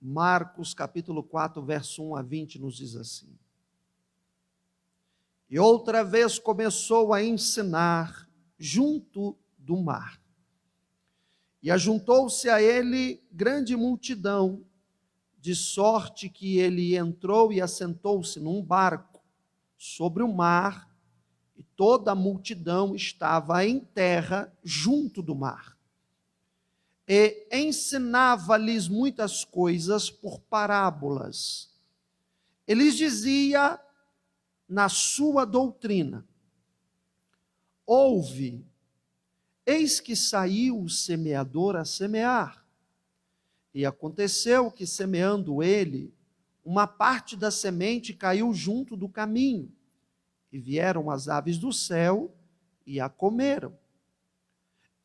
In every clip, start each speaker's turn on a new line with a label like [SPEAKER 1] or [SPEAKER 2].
[SPEAKER 1] Marcos capítulo 4, verso 1 a 20, nos diz assim: E outra vez começou a ensinar junto do mar. E ajuntou-se a ele grande multidão, de sorte que ele entrou e assentou-se num barco sobre o mar, e toda a multidão estava em terra junto do mar. E ensinava-lhes muitas coisas por parábolas. Ele dizia na sua doutrina: Ouve, eis que saiu o semeador a semear. E aconteceu que, semeando ele, uma parte da semente caiu junto do caminho, e vieram as aves do céu e a comeram.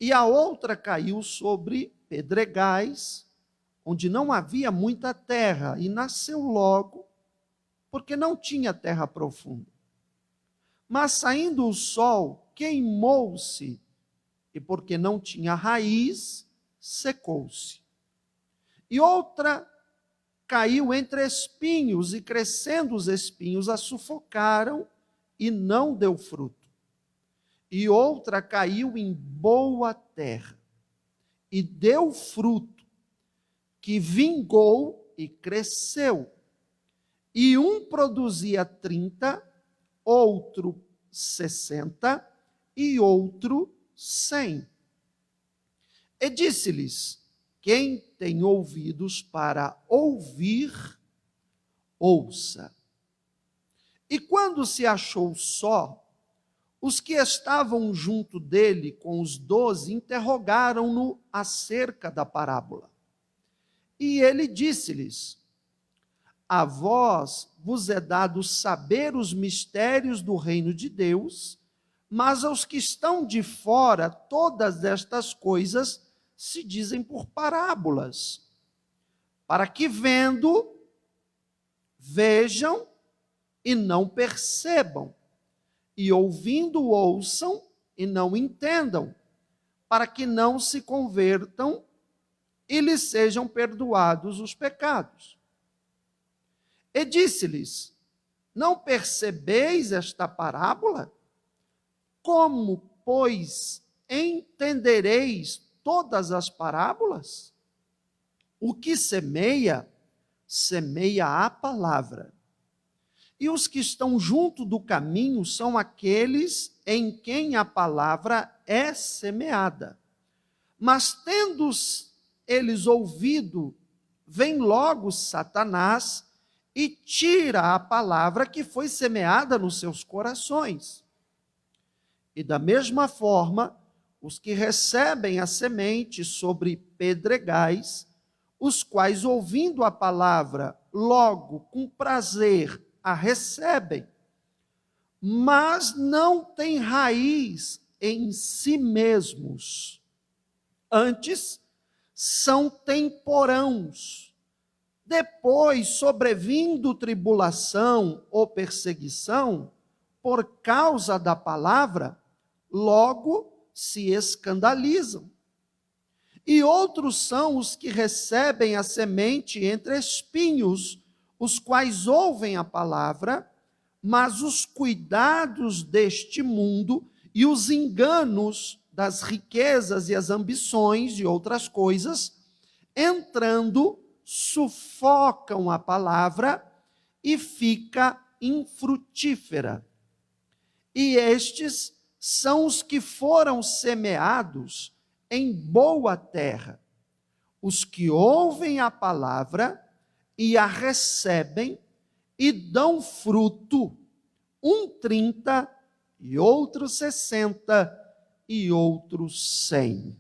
[SPEAKER 1] E a outra caiu sobre pedregais, onde não havia muita terra, e nasceu logo, porque não tinha terra profunda. Mas saindo o sol, queimou-se, e porque não tinha raiz, secou-se. E outra caiu entre espinhos, e crescendo os espinhos a sufocaram, e não deu fruto. E outra caiu em boa terra, e deu fruto, que vingou e cresceu. E um produzia 30, outro 60, e outro 100. E disse-lhes: Quem tem ouvidos para ouvir, ouça. E quando se achou só, os que estavam junto dele com os 12 interrogaram-no acerca da parábola. E ele disse-lhes: A vós vos é dado saber os mistérios do reino de Deus, mas aos que estão de fora, todas estas coisas se dizem por parábolas, para que vendo, vejam e não percebam, e ouvindo ouçam e não entendam, para que não se convertam e lhes sejam perdoados os pecados. E disse-lhes: Não percebeis esta parábola? Como, pois, entendereis todas as parábolas? O que semeia, semeia a palavra. E os que estão junto do caminho são aqueles em quem a palavra é semeada. Mas tendo eles ouvido, vem logo Satanás e tira a palavra que foi semeada nos seus corações. E da mesma forma, os que recebem a semente sobre pedregais, os quais, ouvindo a palavra, logo com prazer a recebem, mas não têm raiz em si mesmos. Antes, são temporãos. Depois, sobrevindo tribulação ou perseguição, por causa da palavra, logo se escandalizam. E outros são os que recebem a semente entre espinhos, os quais ouvem a palavra, mas os cuidados deste mundo e os enganos das riquezas e as ambições de outras coisas, entrando, sufocam a palavra e fica infrutífera. E estes são os que foram semeados em boa terra, os que ouvem a palavra e a recebem e dão fruto, um 30, e outro 60, e outro 100.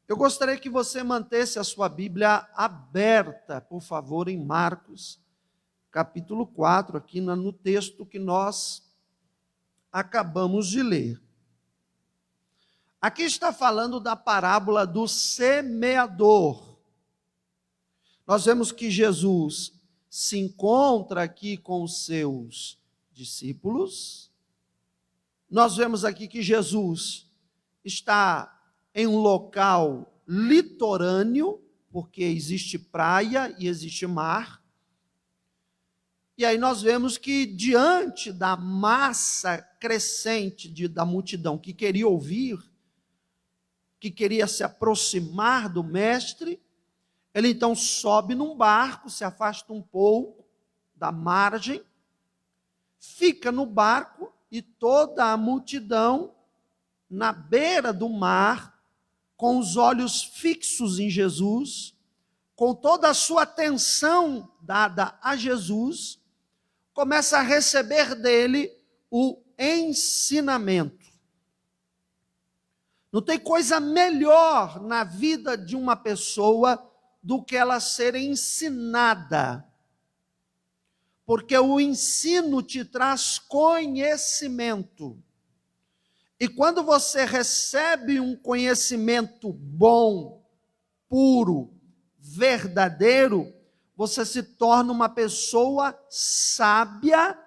[SPEAKER 1] Eu gostaria que você mantesse a sua Bíblia aberta, por favor, em Marcos, capítulo 4, aqui no texto que nós acabamos de ler. Aqui está falando da parábola do semeador. Nós vemos que Jesus se encontra aqui com os seus discípulos. Nós vemos aqui que Jesus está em um local litorâneo, porque existe praia e existe mar. E aí nós vemos que, diante da massa crescente da multidão que queria ouvir, que queria se aproximar do mestre, ele então sobe num barco, se afasta um pouco da margem, fica no barco e toda a multidão na beira do mar, com os olhos fixos em Jesus, com toda a sua atenção dada a Jesus, começa a receber dele o ensinamento. Não tem coisa melhor na vida de uma pessoa do que ela ser ensinada. Porque o ensino te traz conhecimento. E quando você recebe um conhecimento bom, puro, verdadeiro, você se torna uma pessoa sábia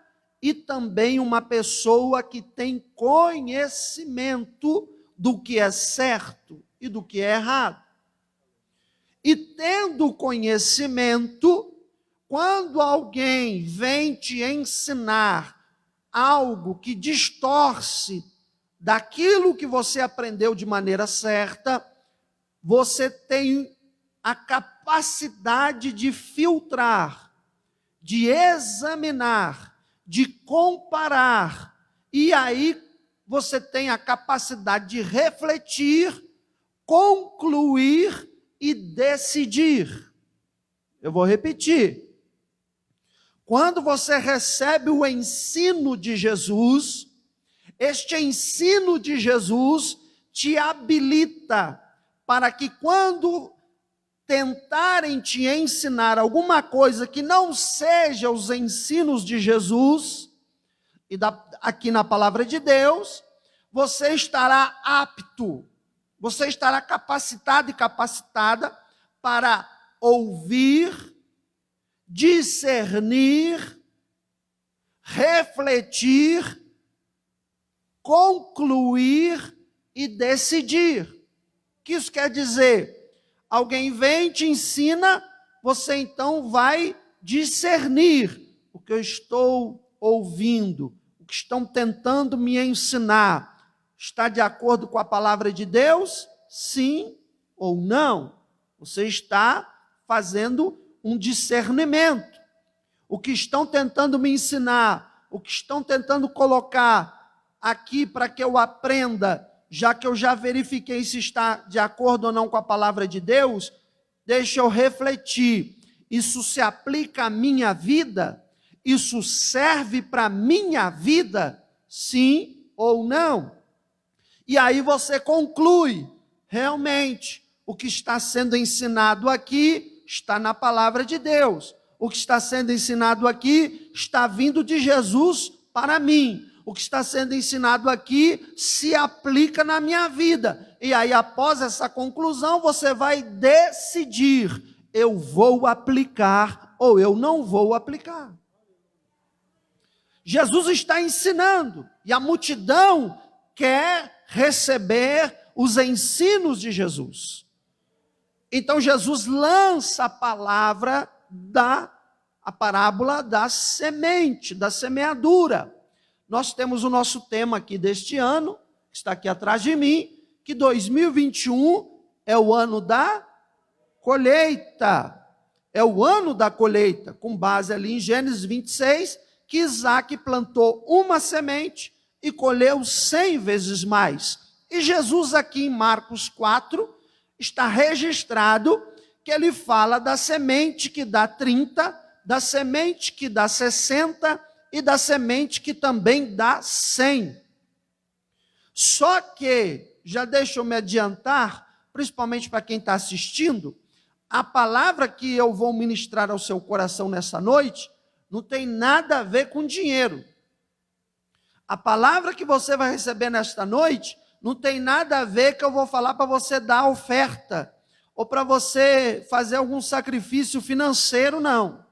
[SPEAKER 1] e também uma pessoa que tem conhecimento do que é certo e do que é errado. E tendo conhecimento, quando alguém vem te ensinar algo que distorce daquilo que você aprendeu de maneira certa, você tem a capacidade de filtrar, de examinar, de comparar, e aí você tem a capacidade de refletir, concluir e decidir. Eu vou repetir. Quando você recebe o ensino de Jesus, este ensino de Jesus te habilita para que quando tentarem te ensinar alguma coisa que não seja os ensinos de Jesus, e aqui na palavra de Deus, você estará apto, você estará capacitado e capacitada para ouvir, discernir, refletir, concluir e decidir. O que isso quer dizer? Alguém vem e te ensina, você então vai discernir o que eu estou ouvindo, o que estão tentando me ensinar. Está de acordo com a palavra de Deus? Sim ou não? Você está fazendo um discernimento. O que estão tentando me ensinar, o que estão tentando colocar aqui para que eu aprenda, já que eu já verifiquei se está de acordo ou não com a palavra de Deus, deixa eu refletir. Isso se aplica à minha vida? Isso serve para a minha vida? Sim ou não? E aí você conclui, realmente, o que está sendo ensinado aqui está na palavra de Deus. O que está sendo ensinado aqui está vindo de Jesus para mim. O que está sendo ensinado aqui se aplica na minha vida. E aí, após essa conclusão, você vai decidir: eu vou aplicar ou eu não vou aplicar. Jesus está ensinando e a multidão quer receber os ensinos de Jesus. Então Jesus lança a palavra a parábola da semente, da semeadura. Nós temos o nosso tema aqui deste ano, que está aqui atrás de mim, que 2021 é o ano da colheita. É o ano da colheita, com base ali em Gênesis 26, que Isaac plantou uma semente e colheu 100 vezes mais. E Jesus aqui em Marcos 4, está registrado que ele fala da semente que dá 30, da semente que dá 60 e da semente que também dá 100. Só que, já deixa eu me adiantar, principalmente para quem está assistindo, a palavra que eu vou ministrar ao seu coração nessa noite não tem nada a ver com dinheiro. A palavra que você vai receber nesta noite não tem nada a ver que eu vou falar para você dar oferta, ou para você fazer algum sacrifício financeiro, não.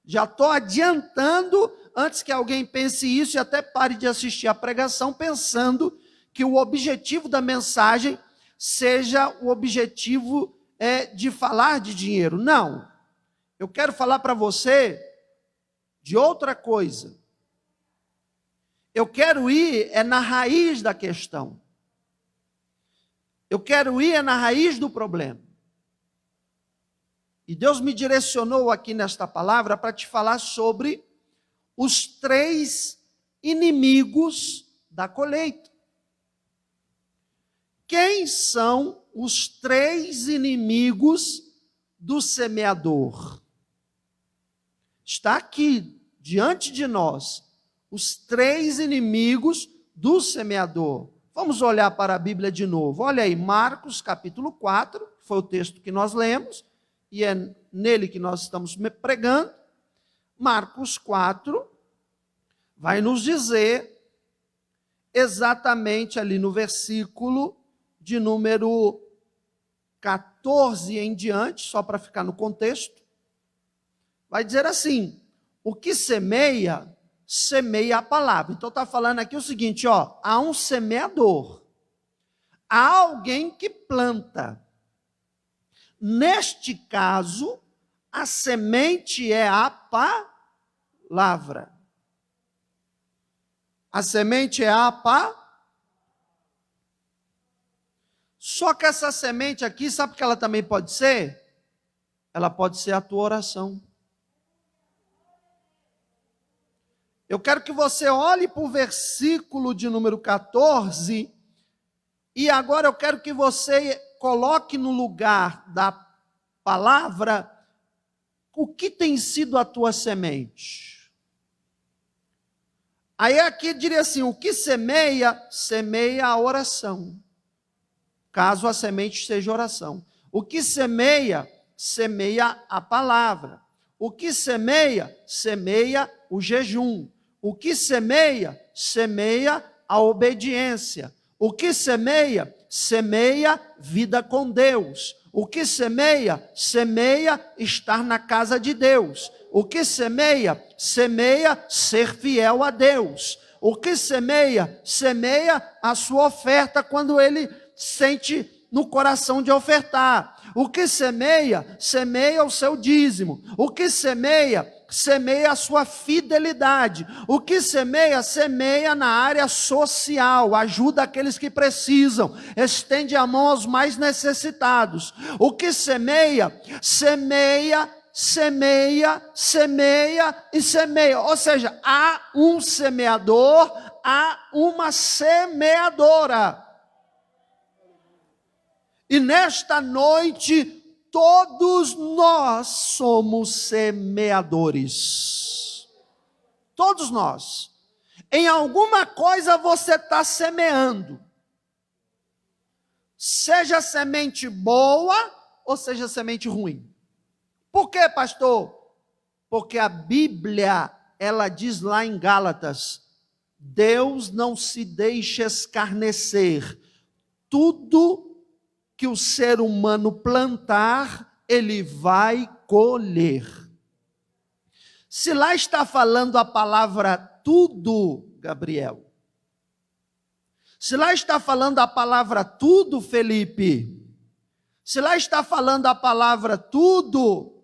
[SPEAKER 1] Já estou adiantando, antes que alguém pense isso e até pare de assistir a pregação pensando que o objetivo da mensagem seja o objetivo de falar de dinheiro. Não. Eu quero falar para você de outra coisa. Eu quero ir na raiz da questão. Eu quero ir na raiz do problema. E Deus me direcionou aqui nesta palavra para te falar sobre os 3 inimigos da colheita. Quem são os 3 inimigos do semeador? Está aqui, diante de nós, os 3 inimigos do semeador. Vamos olhar para a Bíblia de novo. Olha aí, Marcos capítulo 4, foi o texto que nós lemos, e é nele que nós estamos pregando. Marcos 4 vai nos dizer exatamente ali no versículo de número 14 em diante, só para ficar no contexto, vai dizer assim: o que semeia, semeia a palavra. Então está falando aqui o seguinte, há um semeador, há alguém que planta. Neste caso, a semente é a palavra. A semente é a palavra. Só que essa semente aqui, sabe o que ela também pode ser? Ela pode ser a tua oração. Eu quero que você olhe para o versículo de número 14, e agora eu quero que você coloque no lugar da palavra o que tem sido a tua semente. Aí aqui diria assim: o que semeia, semeia a oração. Caso a semente seja oração. O que semeia, semeia a palavra. O que semeia, semeia o jejum. O que semeia, semeia a obediência. O que semeia, semeia vida com Deus. O que semeia, semeia estar na casa de Deus. O que semeia, semeia ser fiel a Deus. O que semeia, semeia a sua oferta quando ele sente no coração de ofertar. O que semeia, semeia o seu dízimo. O que semeia, semeia a sua fidelidade. O que semeia, semeia na área social, ajuda aqueles que precisam, estende a mão aos mais necessitados. O que semeia, semeia, semeia, semeia e semeia. Ou seja, há um semeador, há uma semeadora. E nesta noite, todos nós somos semeadores. Todos nós. Em alguma coisa você está semeando. Seja semente boa ou seja semente ruim. Por quê, pastor? Porque a Bíblia, ela diz lá em Gálatas: Deus não se deixa escarnecer. Tudo que o ser humano plantar, ele vai colher. Se lá está falando a palavra tudo, Gabriel, se lá está falando a palavra tudo, Felipe, se lá está falando a palavra tudo,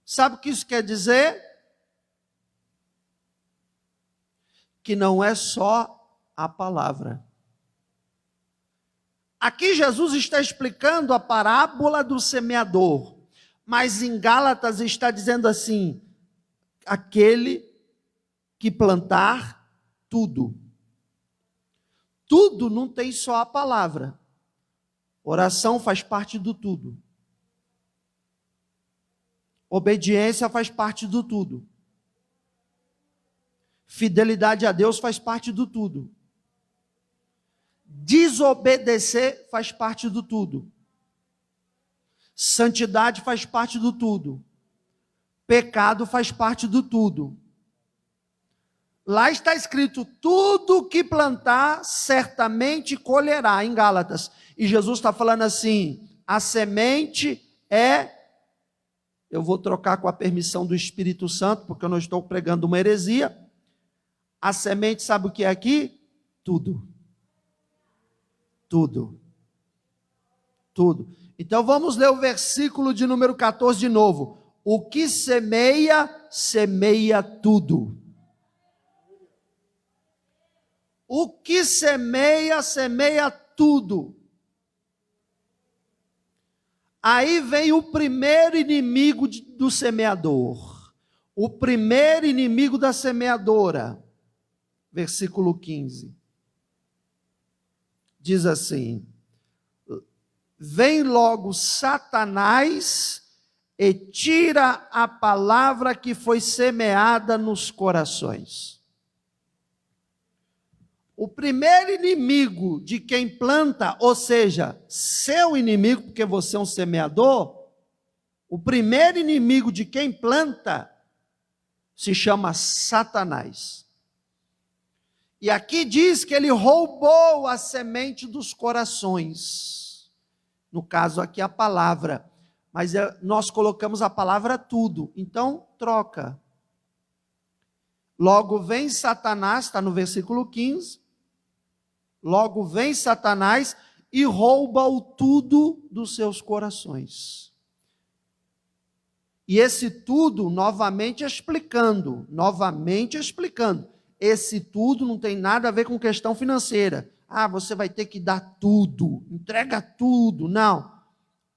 [SPEAKER 1] sabe o que isso quer dizer? Que não é só a palavra. Aqui Jesus está explicando a parábola do semeador, mas em Gálatas está dizendo assim: aquele que plantar tudo. Tudo não tem só a palavra. Oração faz parte do tudo. Obediência faz parte do tudo. Fidelidade a Deus faz parte do tudo. Desobedecer faz parte do tudo. Santidade faz parte do tudo. Pecado faz parte do tudo. Lá está escrito: tudo que plantar, certamente colherá, em Gálatas. E Jesus está falando assim: a semente é... Eu vou trocar com a permissão do Espírito Santo, porque eu não estou pregando uma heresia. A semente, sabe o que é aqui? Tudo. Tudo. Tudo. Então vamos ler o versículo de número 14 de novo. O que semeia, semeia tudo. O que semeia, semeia tudo. Aí vem o primeiro inimigo do semeador. O primeiro inimigo da semeadora. Versículo 15. Diz assim: vem logo Satanás e tira a palavra que foi semeada nos corações. O primeiro inimigo de quem planta, ou seja, seu inimigo, porque você é um semeador, o primeiro inimigo de quem planta se chama Satanás. E aqui diz que ele roubou a semente dos corações. No caso aqui a palavra, mas nós colocamos a palavra tudo, então troca. Logo vem Satanás, está no versículo 15, logo vem Satanás e rouba o tudo dos seus corações. E esse tudo, novamente explicando, esse tudo não tem nada a ver com questão financeira. Ah, você vai ter que dar tudo, entrega tudo. Não,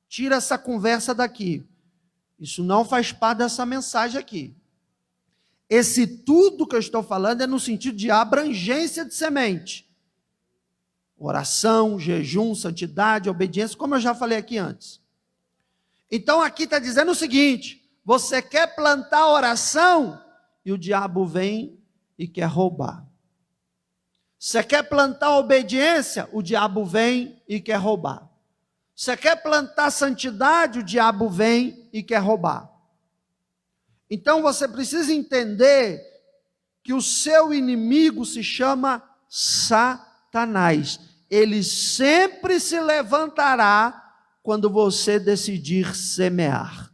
[SPEAKER 1] tira essa conversa daqui. Isso não faz parte dessa mensagem aqui. Esse tudo que eu estou falando é no sentido de abrangência de semente. Oração, jejum, santidade, obediência, como eu já falei aqui antes. Então aqui está dizendo o seguinte: você quer plantar oração e o diabo vem e quer roubar. Você quer plantar obediência, o diabo vem e quer roubar. Você quer plantar santidade, o diabo vem e quer roubar. Então você precisa entender que o seu inimigo se chama Satanás. Ele sempre se levantará quando você decidir semear.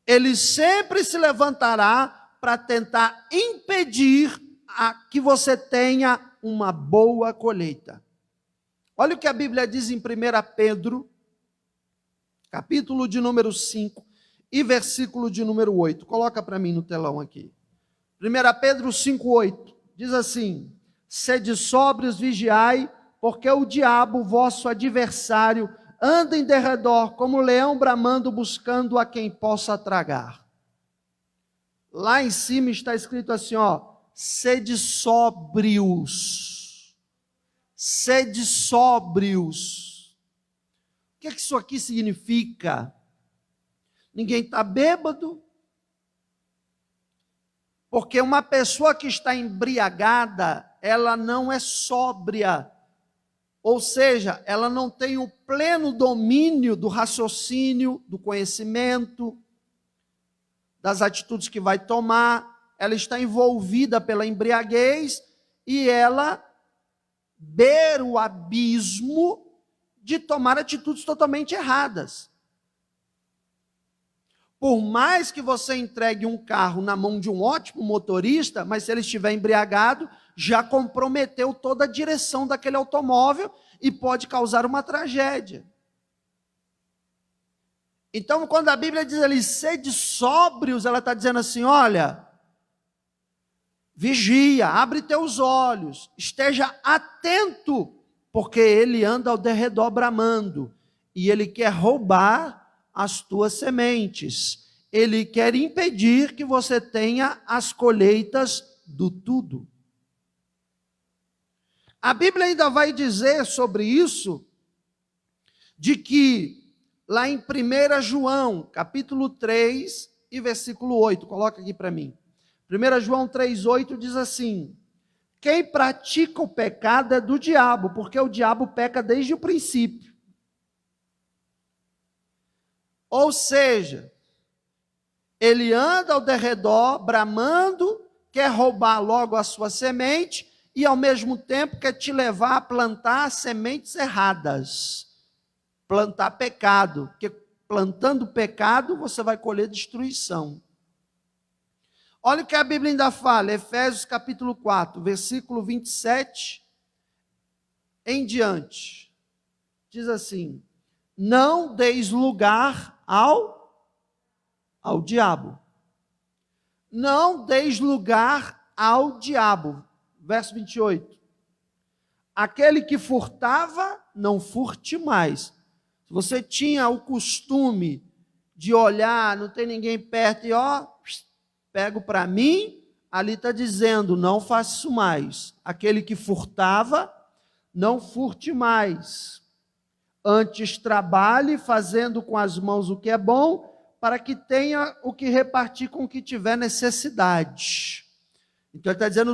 [SPEAKER 1] Ele sempre se levantará para tentar impedir que você tenha uma boa colheita. Olha o que a Bíblia diz em 1 Pedro, capítulo de número 5 e versículo de número 8. Coloca para mim no telão aqui. 1 Pedro 5,8 diz assim: sede sóbrios, vigiai, porque o diabo, vosso adversário, anda em derredor como leão bramando, buscando a quem possa tragar. Lá em cima está escrito assim, ó: sede sóbrios. Sede sóbrios. O que é que isso aqui significa? Ninguém está bêbado. Porque uma pessoa que está embriagada, ela não é sóbria. Ou seja, ela não tem o pleno domínio do raciocínio, do conhecimento, das atitudes que vai tomar. Ela está envolvida pela embriaguez e ela beira o abismo de tomar atitudes totalmente erradas. Por mais que você entregue um carro na mão de um ótimo motorista, mas se ele estiver embriagado, já comprometeu toda a direção daquele automóvel e pode causar uma tragédia. Então, quando a Bíblia diz ali, sede sóbrios, ela está dizendo assim, olha, vigia, abre teus olhos, esteja atento, porque ele anda ao derredor bramando, e ele quer roubar as tuas sementes. Ele quer impedir que você tenha as colheitas do tudo. A Bíblia ainda vai dizer sobre isso, de que lá em 1 João, capítulo 3 e versículo 8, coloca aqui para mim. 1 João 3,8 diz assim: quem pratica o pecado é do diabo, porque o diabo peca desde o princípio. Ou seja, ele anda ao derredor, bramando, quer roubar logo a sua semente, e ao mesmo tempo quer te levar a plantar sementes erradas, plantar pecado, porque plantando pecado você vai colher destruição. Olha o que a Bíblia ainda fala, Efésios capítulo 4, versículo 27 em diante. Diz assim: não deis lugar ao diabo. Não deis lugar ao diabo. Verso 28. Aquele que furtava, não furte mais. Se você tinha o costume de olhar, não tem ninguém perto, e pego para mim, ali está dizendo, não faça isso mais. Aquele que furtava, não furte mais. Antes trabalhe, fazendo com as mãos o que é bom, para que tenha o que repartir com o que tiver necessidade. Então ele está dizendo,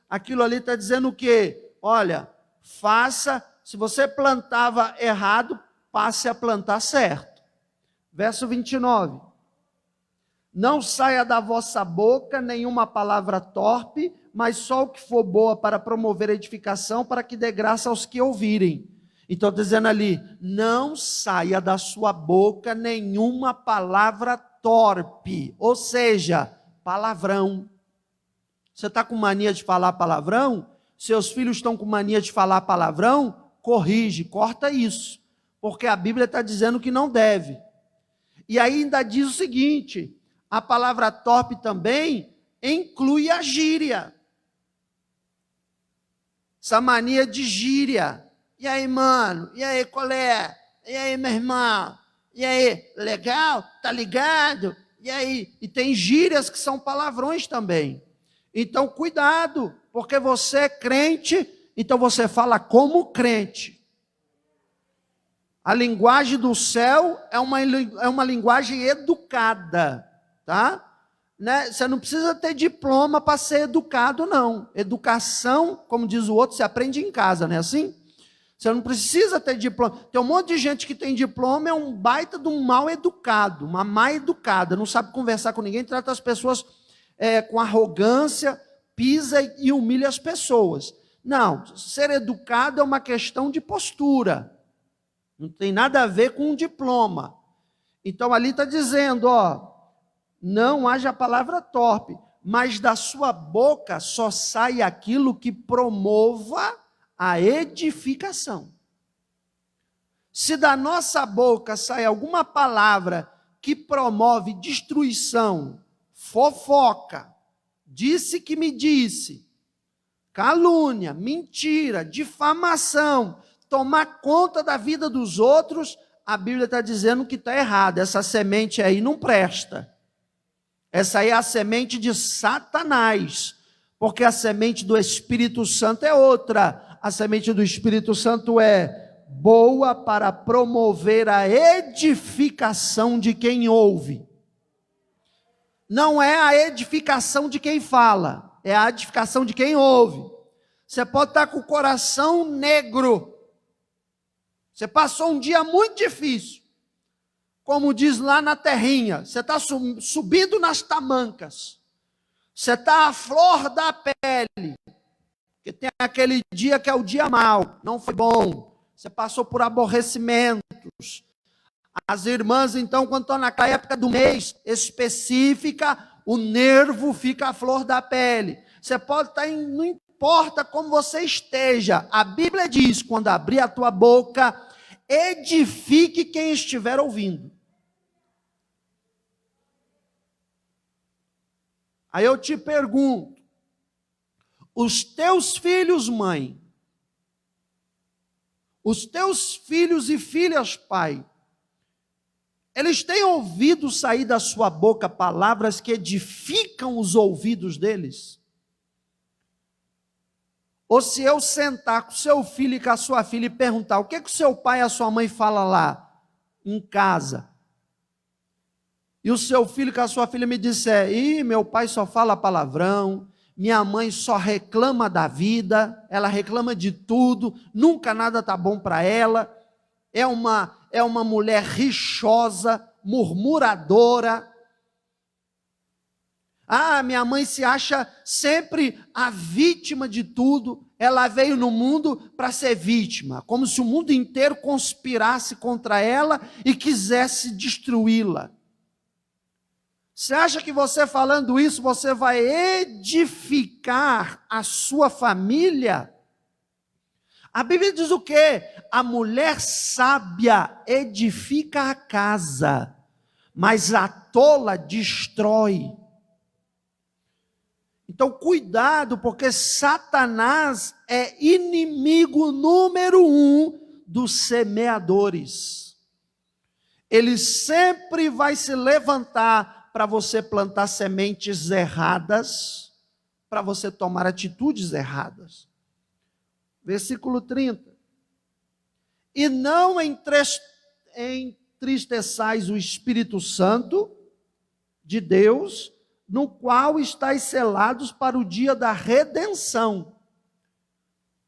[SPEAKER 1] aquilo ali está dizendo o quê? Olha, faça, se você plantava errado, passe a plantar certo. Verso 29. Não saia da vossa boca nenhuma palavra torpe, mas só o que for boa para promover a edificação, para que dê graça aos que ouvirem. Então, dizendo ali, não saia da sua boca nenhuma palavra torpe, ou seja, palavrão. Você está com mania de falar palavrão? Seus filhos estão com mania de falar palavrão? Corrige, corta isso, porque a Bíblia está dizendo que não deve. E ainda diz o seguinte, a palavra torpe também inclui a gíria. Essa mania de gíria. E aí, mano? E aí, qual é? E aí, meu irmão? E aí, legal? Tá ligado? E aí? E tem gírias que são palavrões também. Então, cuidado, porque você é crente, então você fala como crente. A linguagem do céu é uma linguagem educada, tá? Né? Você não precisa ter diploma para ser educado, não. Educação, como diz o outro, se aprende em casa, não é assim? Você não precisa ter diploma. Tem um monte de gente que tem diploma, é um baita de um mal educado, uma má educada, não sabe conversar com ninguém, trata as pessoas com arrogância, pisa e humilha as pessoas. Não, ser educado é uma questão de postura. Não tem nada a ver com um diploma. Então ali está dizendo, não haja palavra torpe, mas da sua boca só sai aquilo que promova a edificação. Se da nossa boca sai alguma palavra que promove destruição, fofoca, disse que me disse, calúnia, mentira, difamação, tomar conta da vida dos outros, a Bíblia está dizendo que está errado. Essa semente aí não presta. Essa aí é a semente de Satanás, porque a semente do Espírito Santo é outra. A semente do Espírito Santo é boa para promover a edificação de quem ouve. Não é a edificação de quem fala, é a edificação de quem ouve. Você pode estar com o coração negro. Você passou um dia muito difícil. Como diz lá na terrinha, você está subindo nas tamancas. Você está à flor da pele. Porque tem aquele dia que é o dia mau, não foi bom. Você passou por aborrecimentos. As irmãs, então, quando estão naquela época do mês específica, o nervo fica à flor da pele. Você pode estar não importa como você esteja. A Bíblia diz, quando abrir a tua boca, edifique quem estiver ouvindo. Aí eu te pergunto, os teus filhos, mãe, os teus filhos e filhas, pai, eles têm ouvido sair da sua boca palavras que edificam os ouvidos deles? Ou se eu sentar com o seu filho e com a sua filha e perguntar, o que o seu pai e a sua mãe falam lá, em casa? E o seu filho com a sua filha me disser, meu pai só fala palavrão, minha mãe só reclama da vida, ela reclama de tudo, nunca nada está bom para ela, é uma mulher rixosa, murmuradora. Minha mãe se acha sempre a vítima de tudo, ela veio no mundo para ser vítima, como se o mundo inteiro conspirasse contra ela e quisesse destruí-la. Você acha que você falando isso, você vai edificar a sua família? A Bíblia diz o quê? A mulher sábia edifica a casa, mas a tola destrói. Então, cuidado, porque Satanás é inimigo número 1 dos semeadores. Ele sempre vai se levantar para você plantar sementes erradas, para você tomar atitudes erradas. Versículo 30. E não entristeçais o Espírito Santo de Deus, no qual estáis selados para o dia da redenção.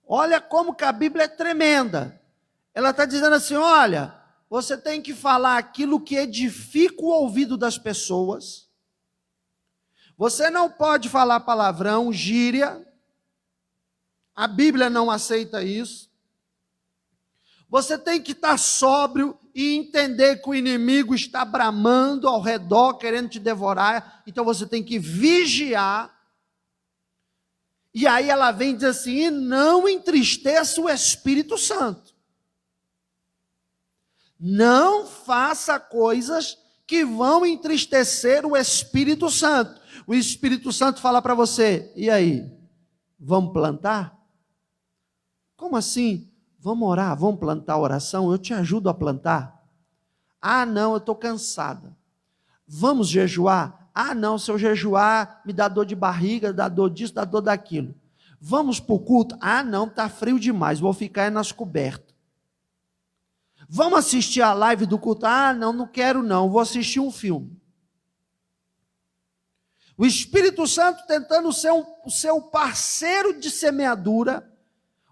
[SPEAKER 1] Olha como que a Bíblia é tremenda. Ela está dizendo assim, olha, você tem que falar aquilo que edifica o ouvido das pessoas. Você não pode falar palavrão, gíria. A Bíblia não aceita isso. Você tem que estar sóbrio e entender que o inimigo está bramando ao redor, querendo te devorar. Então você tem que vigiar. E aí ela vem e diz assim, e não entristeça o Espírito Santo. Não faça coisas que vão entristecer o Espírito Santo. O Espírito Santo fala para você, e aí, vamos plantar? Como assim? Vamos orar, vamos plantar a oração? Eu te ajudo a plantar. Ah, não, eu estou cansada. Vamos jejuar? Ah, não, se eu jejuar, me dá dor de barriga, dá dor disso, dá dor daquilo. Vamos para o culto? Ah, não, está frio demais, vou ficar nas cobertas. Vamos assistir a live do culto? Ah, não, não quero não, vou assistir um filme. O Espírito Santo tentando ser o seu parceiro de semeadura,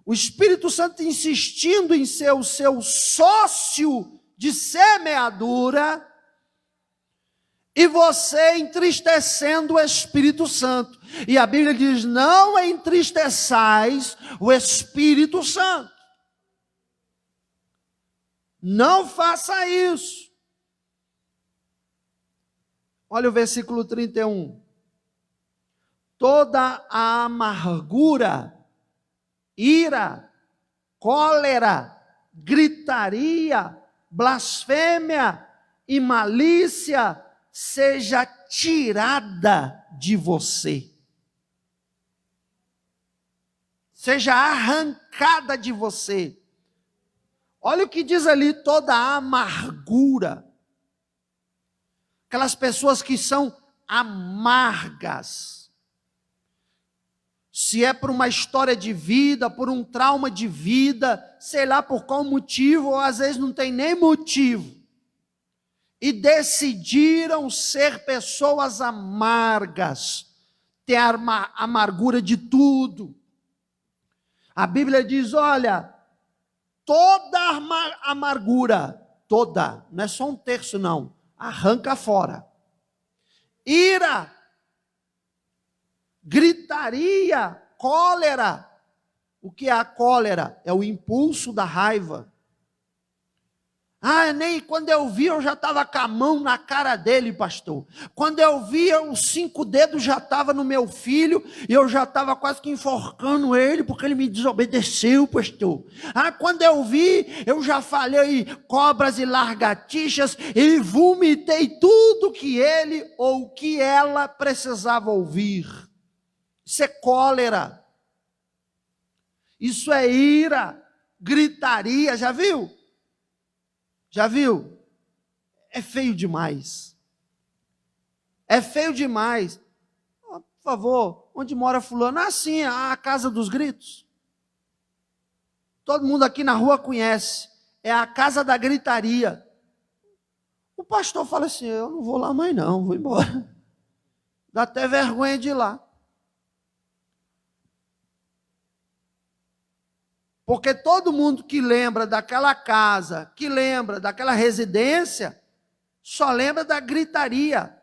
[SPEAKER 1] o Espírito Santo insistindo em ser o seu sócio de semeadura, e você entristecendo o Espírito Santo. E a Bíblia diz, não entristeçais o Espírito Santo. Não faça isso. Olha o versículo 31. Toda a amargura, ira, cólera, gritaria, blasfêmia e malícia seja tirada de você. Seja arrancada de você. Olha o que diz ali, toda a amargura. Aquelas pessoas que são amargas. Se é por uma história de vida, por um trauma de vida, sei lá por qual motivo, ou às vezes não tem nem motivo. E decidiram ser pessoas amargas, ter amargura de tudo. A Bíblia diz, olha, toda amargura, toda, não é só um terço não, arranca fora. Ira, gritaria, cólera. O que é a cólera? É o impulso da raiva. Ah, nem quando eu vi, eu já estava com a mão na cara dele, pastor. Quando eu vi, os 5 dedos já estavam no meu filho, e eu já estava quase que enforcando ele, porque ele me desobedeceu, pastor. Ah, quando eu vi, eu já falei cobras e lagartixas, e vomitei tudo que ele ou que ela precisava ouvir. Isso é cólera. Isso é ira, gritaria, já viu? Já viu? É feio demais. É feio demais. Oh, por favor, onde mora fulano? Ah, sim, a casa dos gritos. Todo mundo aqui na rua conhece. É a casa da gritaria. O pastor fala assim, eu não vou lá mais não, vou embora. Dá até vergonha de ir lá. Porque todo mundo que lembra daquela casa, que lembra daquela residência, só lembra da gritaria.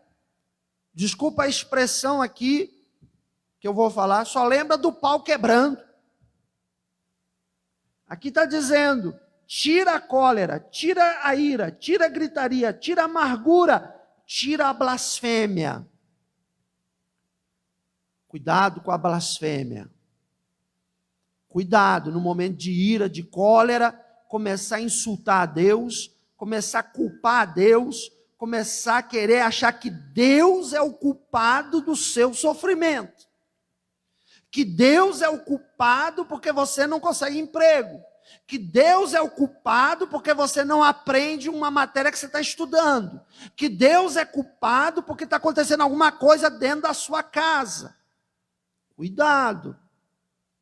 [SPEAKER 1] Desculpa a expressão aqui, que eu vou falar, só lembra do pau quebrando. Aqui está dizendo, tira a cólera, tira a ira, tira a gritaria, tira a amargura, tira a blasfêmia. Cuidado com a blasfêmia. Cuidado, no momento de ira, de cólera, começar a insultar a Deus, começar a culpar a Deus, começar a querer achar que Deus é o culpado do seu sofrimento. Que Deus é o culpado porque você não consegue emprego. Que Deus é o culpado porque você não aprende uma matéria que você está estudando. Que Deus é culpado porque está acontecendo alguma coisa dentro da sua casa. Cuidado.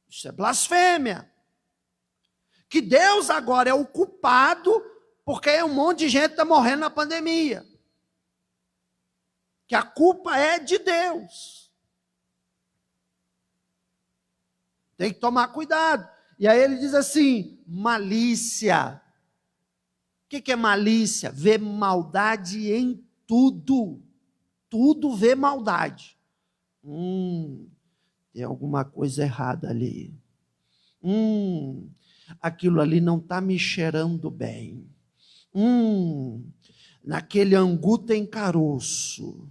[SPEAKER 1] Isso é blasfêmia. Que Deus agora é o culpado porque um monte de gente está morrendo na pandemia. Que a culpa é de Deus. Tem que tomar cuidado. E aí ele diz assim, malícia. O que é malícia? Ver maldade em tudo. Tudo vê maldade. Tem alguma coisa errada ali. Aquilo ali não está me cheirando bem. Naquele angu tem caroço.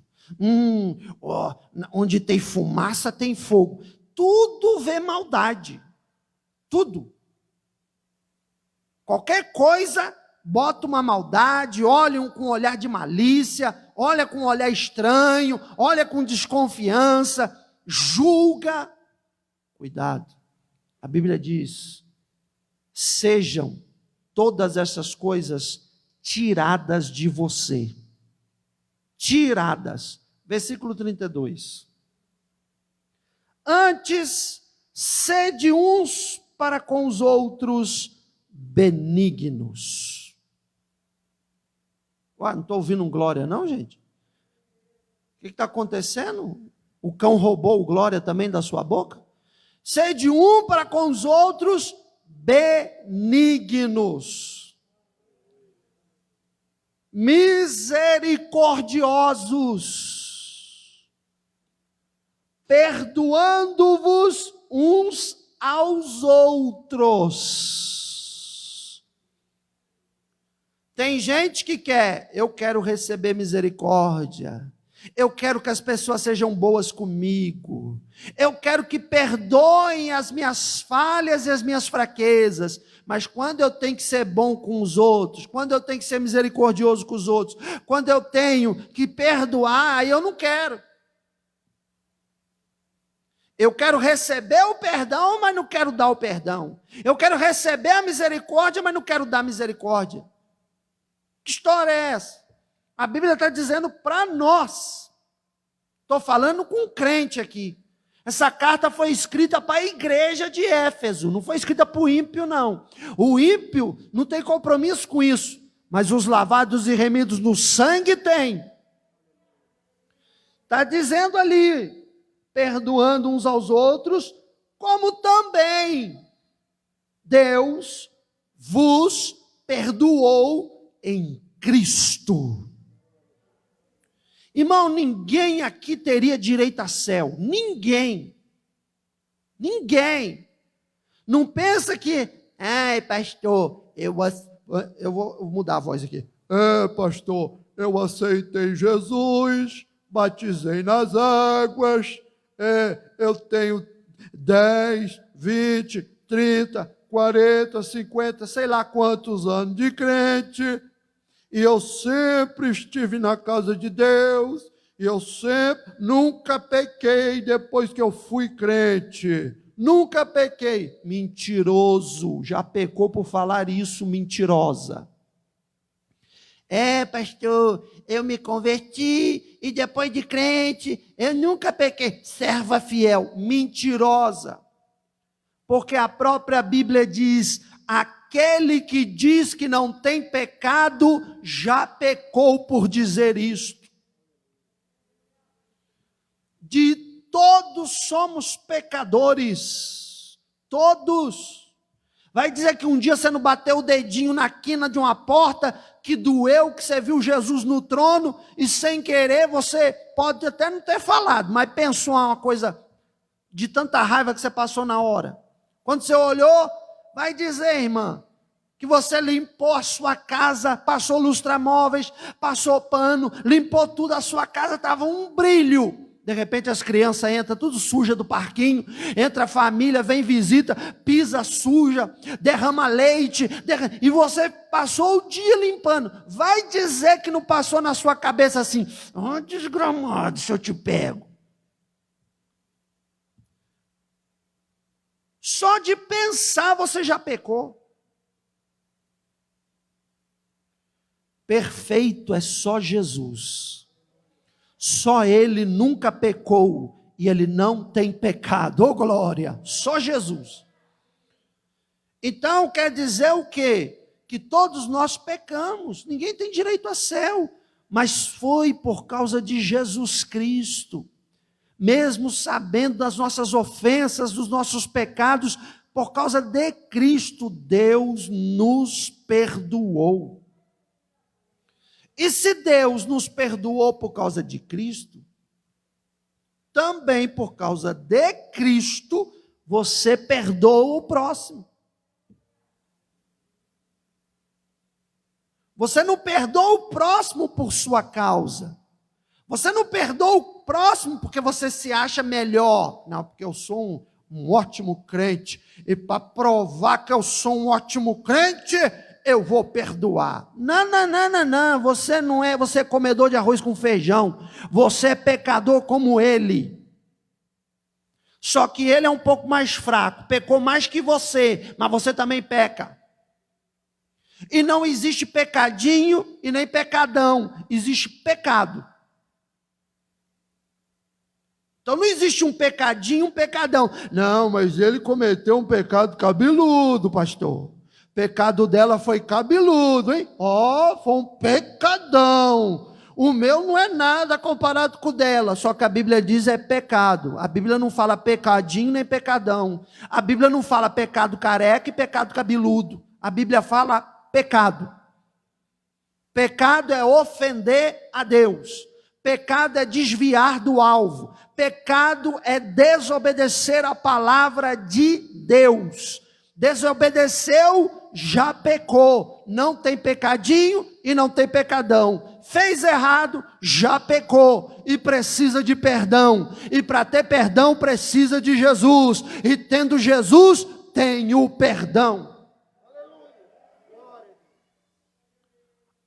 [SPEAKER 1] Onde tem fumaça tem fogo. Tudo vê maldade. Tudo. Qualquer coisa, bota uma maldade, olha com um olhar de malícia, olha com um olhar estranho, olha com desconfiança, julga. Cuidado. A Bíblia diz, sejam todas essas coisas tiradas de você. Tiradas. Versículo 32. Antes, sede uns para com os outros benignos. Não estou ouvindo um glória não, gente? O que está acontecendo? O cão roubou o glória também da sua boca? Sede um para com os outros benignos. Misericordiosos. Perdoando-vos uns aos outros. Tem gente que eu quero receber misericórdia, eu quero que as pessoas sejam boas comigo, eu quero que perdoem as minhas falhas e as minhas fraquezas, mas quando eu tenho que ser bom com os outros, quando eu tenho que ser misericordioso com os outros, quando eu tenho que perdoar, aí eu não quero. Eu quero receber o perdão, mas não quero dar o perdão. Eu quero receber a misericórdia, mas não quero dar misericórdia. Que história é essa? A Bíblia está dizendo para nós. Estou falando com um crente aqui. Essa carta foi escrita para a igreja de Éfeso, não foi escrita para o ímpio, não. O ímpio não tem compromisso com isso, mas os lavados e remidos no sangue tem. Está dizendo ali, perdoando uns aos outros, como também Deus vos perdoou em Cristo. Irmão, ninguém aqui teria direito a céu. Ninguém. Ninguém. Não pensa que, pastor, eu vou mudar a voz aqui. Pastor, eu aceitei Jesus, batizei nas águas, eu tenho 10, 20, 30, 40, 50, sei lá quantos anos de crente, e eu sempre estive na casa de Deus, e eu nunca pequei depois que eu fui crente, nunca pequei. Mentiroso, já pecou por falar isso, mentirosa. Pastor, eu me converti e depois de crente, eu nunca pequei. Serva fiel, mentirosa. Porque a própria Bíblia diz, aquele que diz que não tem pecado, já pecou por dizer isto. De todos somos pecadores, todos. Vai dizer que um dia você não bateu o dedinho na quina de uma porta, que doeu, que você viu Jesus no trono, e sem querer você pode até não ter falado, mas pensou uma coisa de tanta raiva que você passou na hora. Quando você olhou, vai dizer, irmã, que você limpou a sua casa, passou lustramóveis, passou pano, limpou tudo, a sua casa estava um brilho. De repente as crianças entram tudo suja do parquinho, entra a família, vem visita, pisa suja, derrama leite, e você passou o dia limpando. Vai dizer que não passou na sua cabeça assim, oh, desgramado, se eu te pego. Só de pensar você já pecou. Perfeito é só Jesus. Só Ele nunca pecou e Ele não tem pecado. Ô glória, só Jesus. Então quer dizer o quê? Que todos nós pecamos, ninguém tem direito a céu, mas foi por causa de Jesus Cristo. Mesmo sabendo das nossas ofensas, dos nossos pecados, por causa de Cristo, Deus nos perdoou. E se Deus nos perdoou por causa de Cristo, também por causa de Cristo, você perdoa o próximo. Você não perdoa o próximo por sua causa. Você não perdoa o próximo porque você se acha melhor. Não, porque eu sou um ótimo crente. E para provar que eu sou um ótimo crente, eu vou perdoar. Não. Você não é, você é comedor de arroz com feijão. Você é pecador como ele. Só que ele é um pouco mais fraco. Pecou mais que você, mas você também peca. E não existe pecadinho e nem pecadão. Existe pecado. Então não existe um pecadinho e um pecadão. Não, mas ele cometeu um pecado cabeludo, pastor. O pecado dela foi cabeludo, hein? Ó, foi um pecadão. O meu não é nada comparado com o dela. Só que a Bíblia diz é pecado. A Bíblia não fala pecadinho nem pecadão. A Bíblia não fala pecado careca e pecado cabeludo. A Bíblia fala pecado. Pecado é ofender a Deus. Pecado é desviar do alvo. Pecado é desobedecer a palavra de Deus. Desobedeceu, já pecou. Não tem pecadinho e não tem pecadão. Fez errado, já pecou e precisa de perdão. E para ter perdão precisa de Jesus. E tendo Jesus, tem o perdão.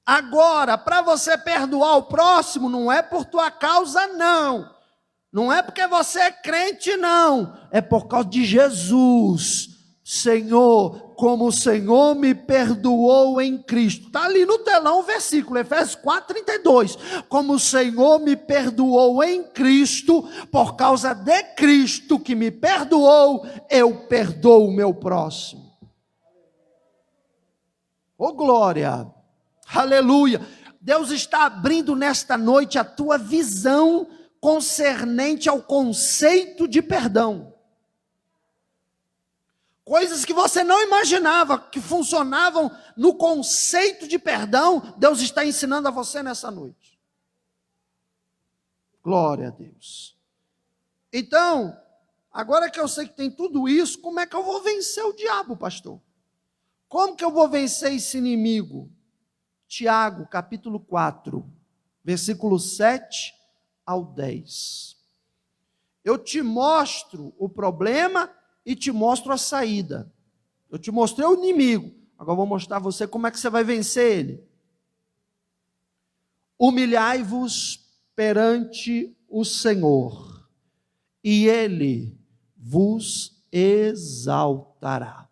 [SPEAKER 1] Agora, para você perdoar o próximo, não é por tua causa, não. Não é porque você é crente, não. É por causa de Jesus. Senhor, como o Senhor me perdoou em Cristo. Está ali no telão o versículo, Efésios 4:32. Como o Senhor me perdoou em Cristo, por causa de Cristo que me perdoou, eu perdoo o meu próximo. Ô glória! Aleluia! Deus está abrindo nesta noite a tua visão concernente ao conceito de perdão. Coisas que você não imaginava que funcionavam no conceito de perdão, Deus está ensinando a você nessa noite. Glória a Deus. Então, agora que eu sei que tem tudo isso, como é que eu vou vencer o diabo, pastor? Como que eu vou vencer esse inimigo? Tiago, capítulo 4, versículo 7 ao 10. Eu te mostro o problema e te mostro a saída. Eu te mostrei o inimigo, agora eu vou mostrar a você como é que você vai vencer ele. Humilhai-vos perante o Senhor, e Ele vos exaltará.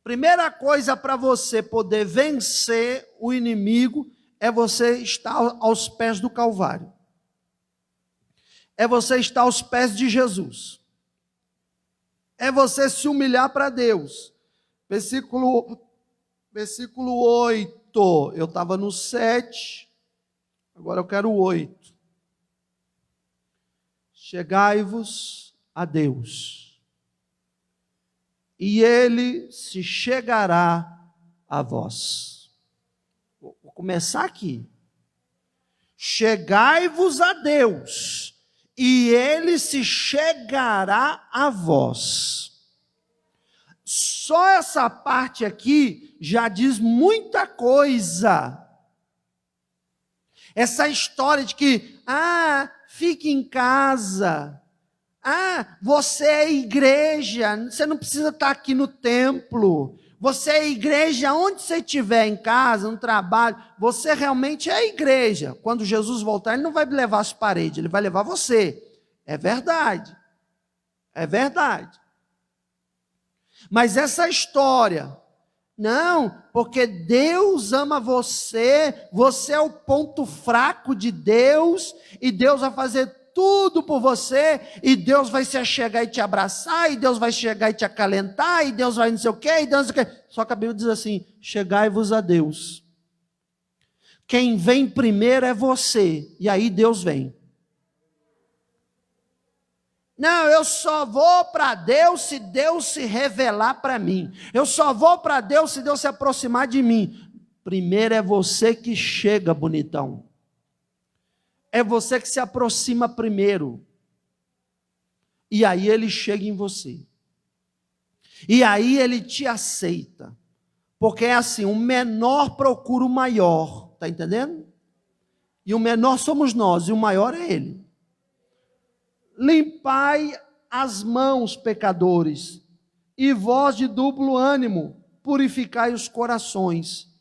[SPEAKER 1] Primeira coisa para você poder vencer o inimigo é você estar aos pés do Calvário. É você estar aos pés de Jesus. É você se humilhar para Deus. Versículo 8. Eu estava no 7, agora eu quero o 8. Chegai-vos a Deus, e Ele se chegará a vós. Vou começar aqui. Chegai-vos a Deus, e Ele se chegará a vós. Só essa parte aqui já diz muita coisa. Essa história de que, fique em casa, você é igreja, você não precisa estar aqui no templo, você é igreja onde você estiver, em casa, no trabalho, você realmente é igreja. Quando Jesus voltar, ele não vai levar as paredes, ele vai levar você. É verdade, é verdade. Mas essa história, não, porque Deus ama você, você é o ponto fraco de Deus, e Deus vai fazer tudo por você, e Deus vai se chegar e te abraçar, e Deus vai chegar e te acalentar, e Deus vai não sei o quê, e Deus não sei o quê. Só que a Bíblia diz assim: chegai-vos a Deus. Quem vem primeiro é você, e aí Deus vem. Não, eu só vou para Deus se Deus se revelar para mim. Eu só vou para Deus se Deus se aproximar de mim. Primeiro é você que chega, bonitão. É você que se aproxima primeiro. E aí ele chega em você. E aí ele te aceita. Porque é assim, o menor procura o maior. Está entendendo? E o menor somos nós, e o maior é ele. Limpai as mãos, pecadores, e vós de duplo ânimo, purificai os corações.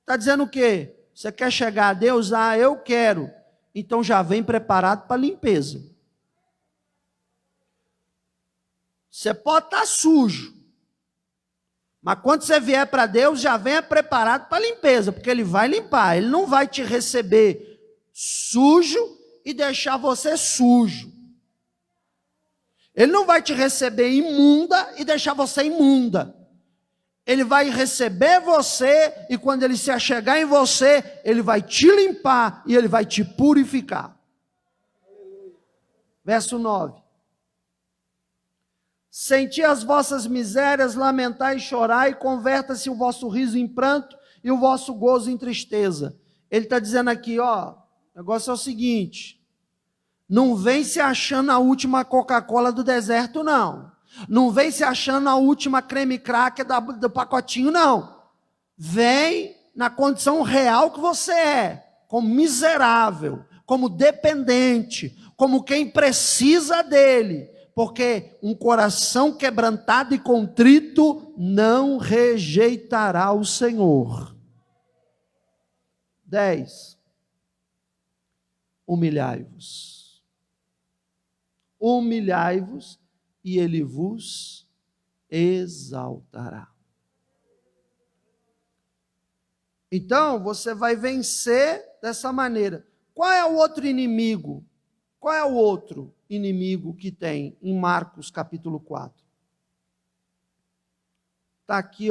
[SPEAKER 1] Está dizendo o quê? Você quer chegar a Deus? Eu quero. Então já vem preparado para a limpeza. Você pode estar sujo, mas quando você vier para Deus, já venha preparado para a limpeza, porque Ele vai limpar. Ele não vai te receber sujo e deixar você sujo. Ele não vai te receber imunda e deixar você imunda. Ele vai receber você, e quando ele se achegar em você, ele vai te limpar e ele vai te purificar. Verso 9. Senti as vossas misérias, lamentai e chorai, converta-se o vosso riso em pranto e o vosso gozo em tristeza. Ele está dizendo aqui, o negócio é o seguinte: não vem se achando a última Coca-Cola do deserto, não. Não vem se achando a última creme cracker do pacotinho, não. Vem na condição real que você é, como miserável, como dependente, como quem precisa dele. Porque um coração quebrantado e contrito não rejeitará o Senhor. 10. Humilhai-vos. Humilhai-vos e ele vos exaltará. Então, você vai vencer dessa maneira. Qual é o outro inimigo? Qual é o outro inimigo que tem em Marcos capítulo 4? Está aqui,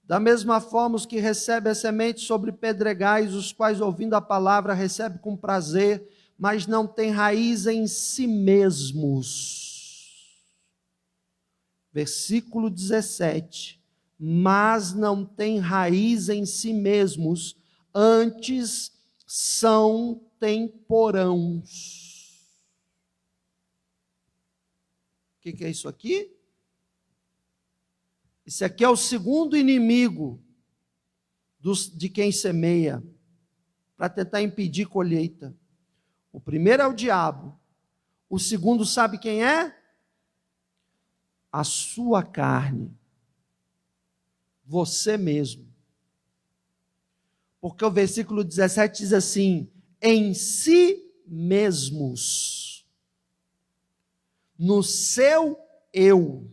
[SPEAKER 1] Da mesma forma, os que recebem a semente sobre pedregais, os quais, ouvindo a palavra, recebem com prazer, mas não têm raiz em si mesmos. Versículo 17. Mas não têm raiz em si mesmos, antes são temporãos. O que é isso aqui? Esse aqui é o segundo inimigo de quem semeia, para tentar impedir colheita. O primeiro é o diabo. O segundo, sabe quem é? A sua carne. Você mesmo. Porque o versículo 17 diz assim: em si mesmos, no seu eu.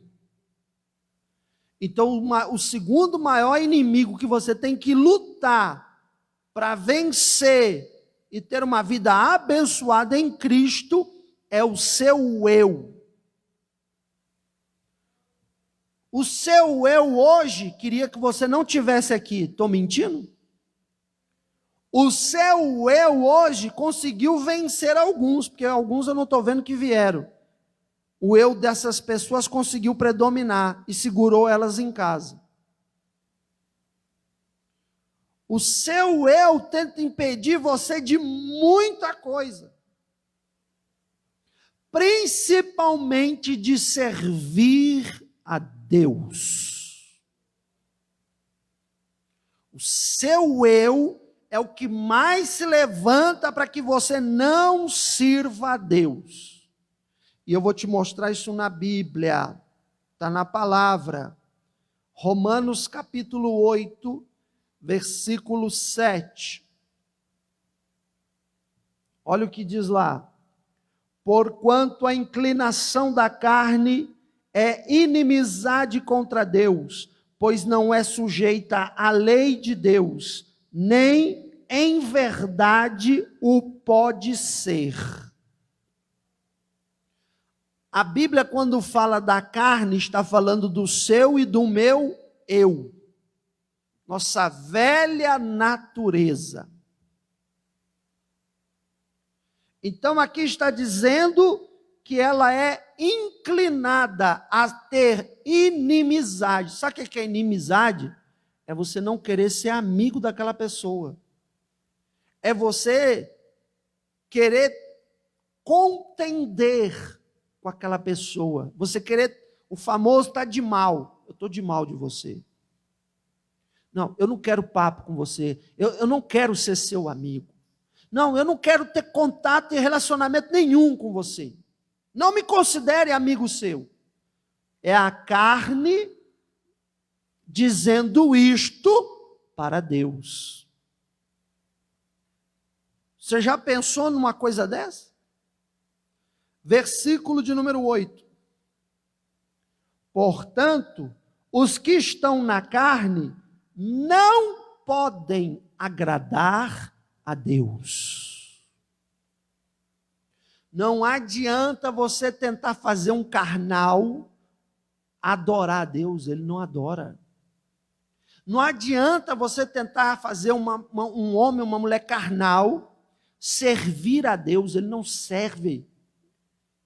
[SPEAKER 1] Então, o segundo maior inimigo que você tem que lutar para vencer e ter uma vida abençoada em Cristo é o seu eu. O seu eu hoje queria que você não tivesse aqui. Estou mentindo? O seu eu hoje conseguiu vencer alguns, porque alguns eu não estou vendo que vieram. O eu dessas pessoas conseguiu predominar e segurou elas em casa. O seu eu tenta impedir você de muita coisa. Principalmente de servir a Deus. O seu eu é o que mais se levanta para que você não sirva a Deus. E eu vou te mostrar isso na Bíblia, está na palavra. Romanos capítulo 8, versículo 7. Olha o que diz lá. Porquanto a inclinação da carne é inimizade contra Deus, pois não é sujeita à lei de Deus, nem em verdade o pode ser. A Bíblia, quando fala da carne, está falando do seu e do meu eu. Nossa velha natureza. Então aqui está dizendo que ela é inclinada a ter inimizade. Sabe o que é inimizade? É você não querer ser amigo daquela pessoa. É você querer contender com aquela pessoa. Você querer, o famoso está de mal. Eu estou de mal de você. Não, eu não quero papo com você. Eu não quero ser seu amigo. Não, eu não quero ter contato e relacionamento nenhum com você. Não me considere amigo seu. É a carne dizendo isto para Deus. Você já pensou numa coisa dessa? Versículo de número 8. Portanto, os que estão na carne não podem agradar a Deus. Não adianta você tentar fazer um carnal adorar a Deus, ele não adora. Não adianta você tentar fazer um homem, uma mulher carnal servir a Deus, ele não serve.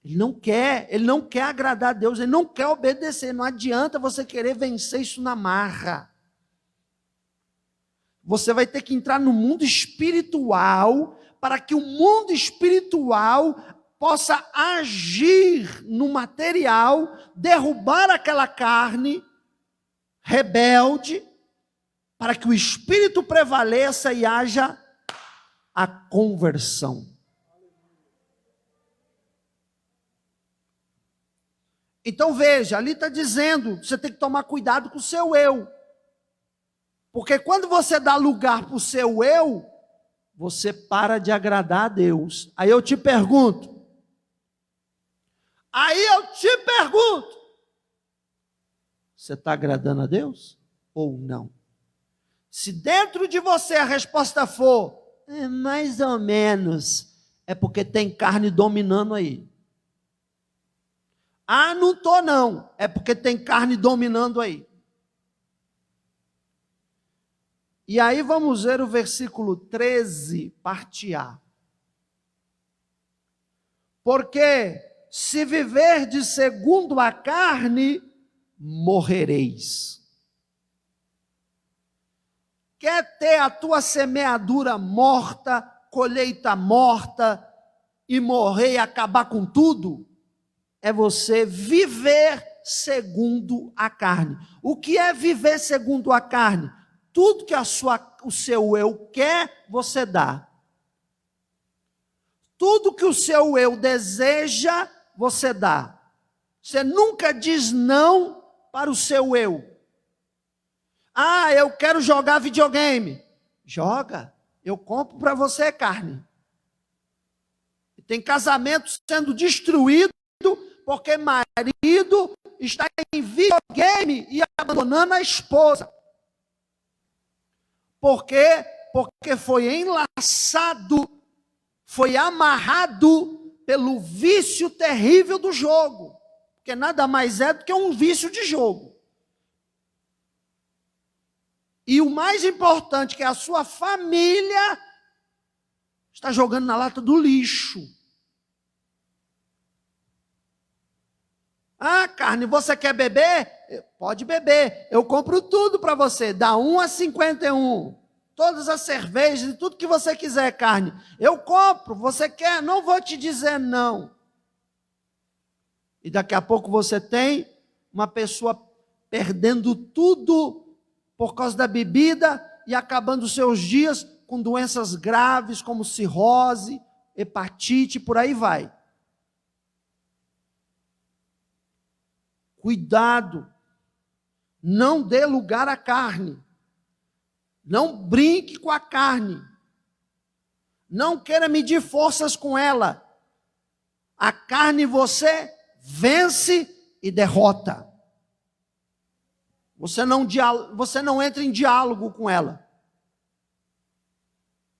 [SPEAKER 1] Ele não quer agradar a Deus, ele não quer obedecer. Não adianta você querer vencer isso na marra. Você vai ter que entrar no mundo espiritual para que o mundo espiritual possa agir no material, derrubar aquela carne rebelde, para que o espírito prevaleça e haja a conversão. Então veja, ali está dizendo, você tem que tomar cuidado com o seu eu. Porque quando você dá lugar para o seu eu, você para de agradar a Deus. Aí eu te pergunto, você está agradando a Deus ou não? Se dentro de você a resposta for, mais ou menos, é porque tem carne dominando aí. Ah, não estou não, é porque tem carne dominando aí. E aí vamos ver o versículo 13, parte A. Porque se viverdes segundo a carne, morrereis. Quer ter a tua semeadura morta, colheita morta, e morrer e acabar com tudo? É você viver segundo a carne. O que é viver segundo a carne? Tudo que o seu eu quer, você dá. Tudo que o seu eu deseja, você dá. Você nunca diz não para o seu eu. Ah, eu quero jogar videogame. Joga, eu compro para você carne. Tem casamentos sendo destruídos porque marido está em videogame e abandonando a esposa. Por quê? Porque foi enlaçado, foi amarrado pelo vício terrível do jogo. Porque nada mais é do que um vício de jogo. E o mais importante, que é a sua família, está jogando na lata do lixo. Ah, carne, você quer beber? Pode beber, eu compro tudo para você, dá 1 a 51. Todas as cervejas e tudo que você quiser, carne. Eu compro, você quer? Não vou te dizer não. E daqui a pouco você tem uma pessoa perdendo tudo por causa da bebida e acabando os seus dias com doenças graves como cirrose, hepatite, por aí vai. Cuidado, não dê lugar à carne, não brinque com a carne, não queira medir forças com ela. A carne você vence e derrota. Você não entra em diálogo com ela.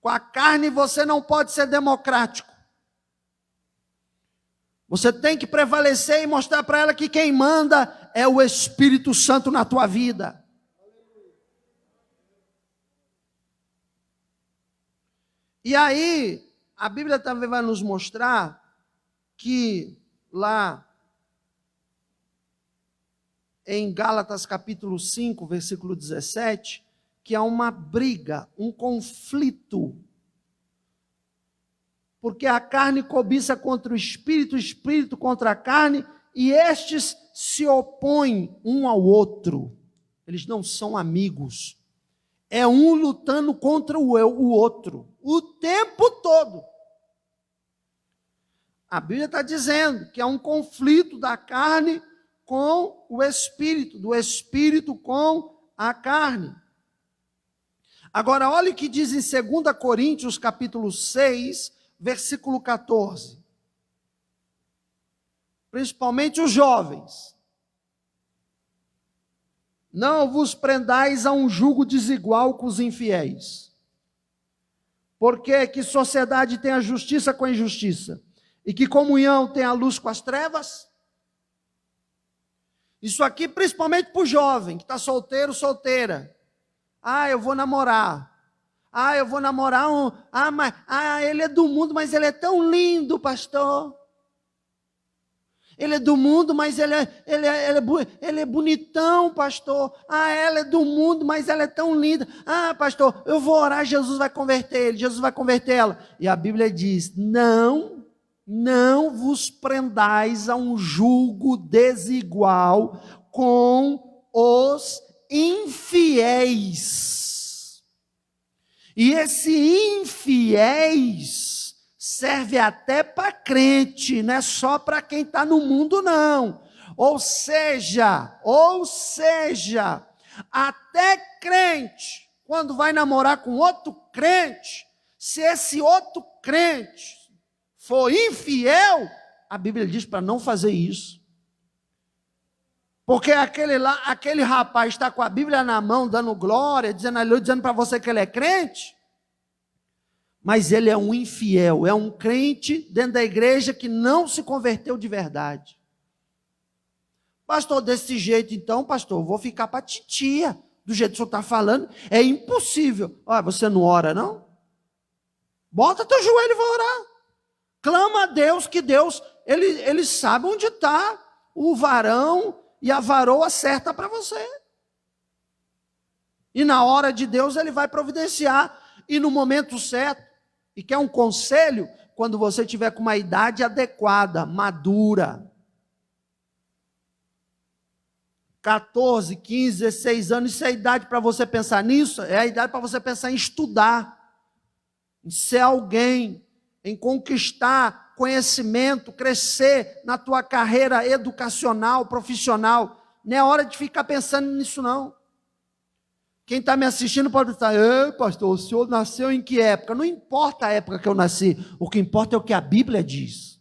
[SPEAKER 1] Com a carne você não pode ser democrático. Você tem que prevalecer e mostrar para ela que quem manda é o Espírito Santo na tua vida. E aí, a Bíblia também vai nos mostrar que lá em Gálatas capítulo 5, versículo 17, que há uma briga, um conflito. Porque a carne cobiça contra o espírito contra a carne, e estes se opõem um ao outro. Eles não são amigos. É um lutando contra o outro, o tempo todo. A Bíblia está dizendo que é um conflito da carne com o espírito, do espírito com a carne. Agora, olha o que diz em 2 Coríntios, capítulo 6, versículo 14. Principalmente os jovens. Não vos prendais a um jugo desigual com os infiéis. Porque que sociedade tem a justiça com a injustiça? E que comunhão tem a luz com as trevas? Isso aqui principalmente para o jovem que está solteiro, solteira. Eu vou namorar. Eu vou namorar ele é do mundo, mas ele é tão lindo, pastor. Ele é do mundo, mas ele é bonitão, pastor. Ela é do mundo, mas ela é tão linda. Pastor, eu vou orar, Jesus vai converter ele, Jesus vai converter ela. E a Bíblia diz, não vos prendais a um jugo desigual com os infiéis. E esse infiéis serve até para crente, não é só para quem está no mundo, não. Ou seja, até crente, quando vai namorar com outro crente, se esse outro crente for infiel, a Bíblia diz para não fazer isso. Porque aquele rapaz está com a Bíblia na mão, dando glória, dizendo para você que ele é crente, mas ele é um infiel, é um crente dentro da igreja que não se converteu de verdade. Pastor, desse jeito então, pastor, eu vou ficar para titia, do jeito que o senhor está falando, é impossível. Você não ora não? Bota teu joelho e vai orar. Clama a Deus, que Deus, ele sabe onde está o varão e a varoa certa para você. E na hora de Deus ele vai providenciar, e no momento certo. E quer um conselho? Quando você tiver com uma idade adequada, madura. 14, 15, 16 anos, isso é a idade para você pensar nisso? É a idade para você pensar em estudar, em ser alguém, em conquistar conhecimento, crescer na tua carreira educacional, profissional. Não é hora de ficar pensando nisso, não. Quem está me assistindo pode pensar, pastor, o senhor nasceu em que época? Não importa a época que eu nasci, o que importa é o que a Bíblia diz.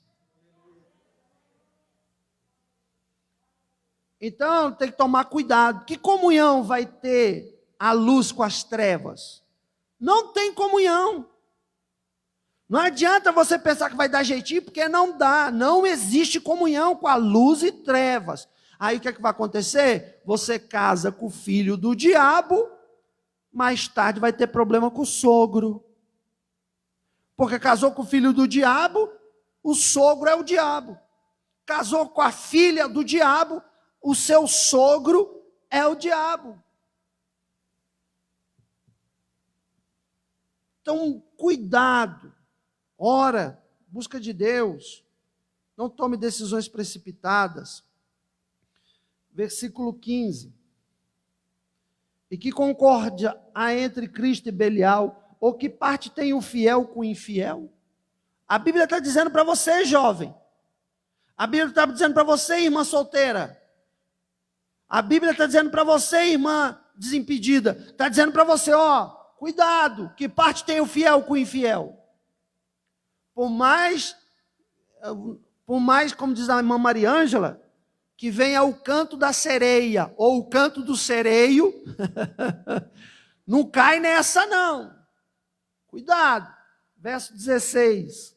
[SPEAKER 1] Então, tem que tomar cuidado. Que comunhão vai ter a luz com as trevas? Não tem comunhão. Não adianta você pensar que vai dar jeitinho, porque não dá. Não existe comunhão com a luz e trevas. Aí o que é que vai acontecer? Você casa com o filho do diabo, mais tarde vai ter problema com o sogro. Porque casou com o filho do diabo, o sogro é o diabo. Casou com a filha do diabo, o seu sogro é o diabo. Então, cuidado. Ora, busca de Deus. Não tome decisões precipitadas. Versículo 15. E que concórdia há entre Cristo e Belial, Ou que parte tem o fiel com o infiel? A Bíblia está dizendo para você, jovem. A Bíblia está dizendo para você, irmã solteira. A Bíblia está dizendo para você, irmã desimpedida. Está dizendo para você, ó, cuidado, que parte tem o fiel com o infiel. Por mais, como diz a irmã Maria Ângela, que venha o canto da sereia ou o canto do sereio, não cai nessa não. Cuidado. Verso 16.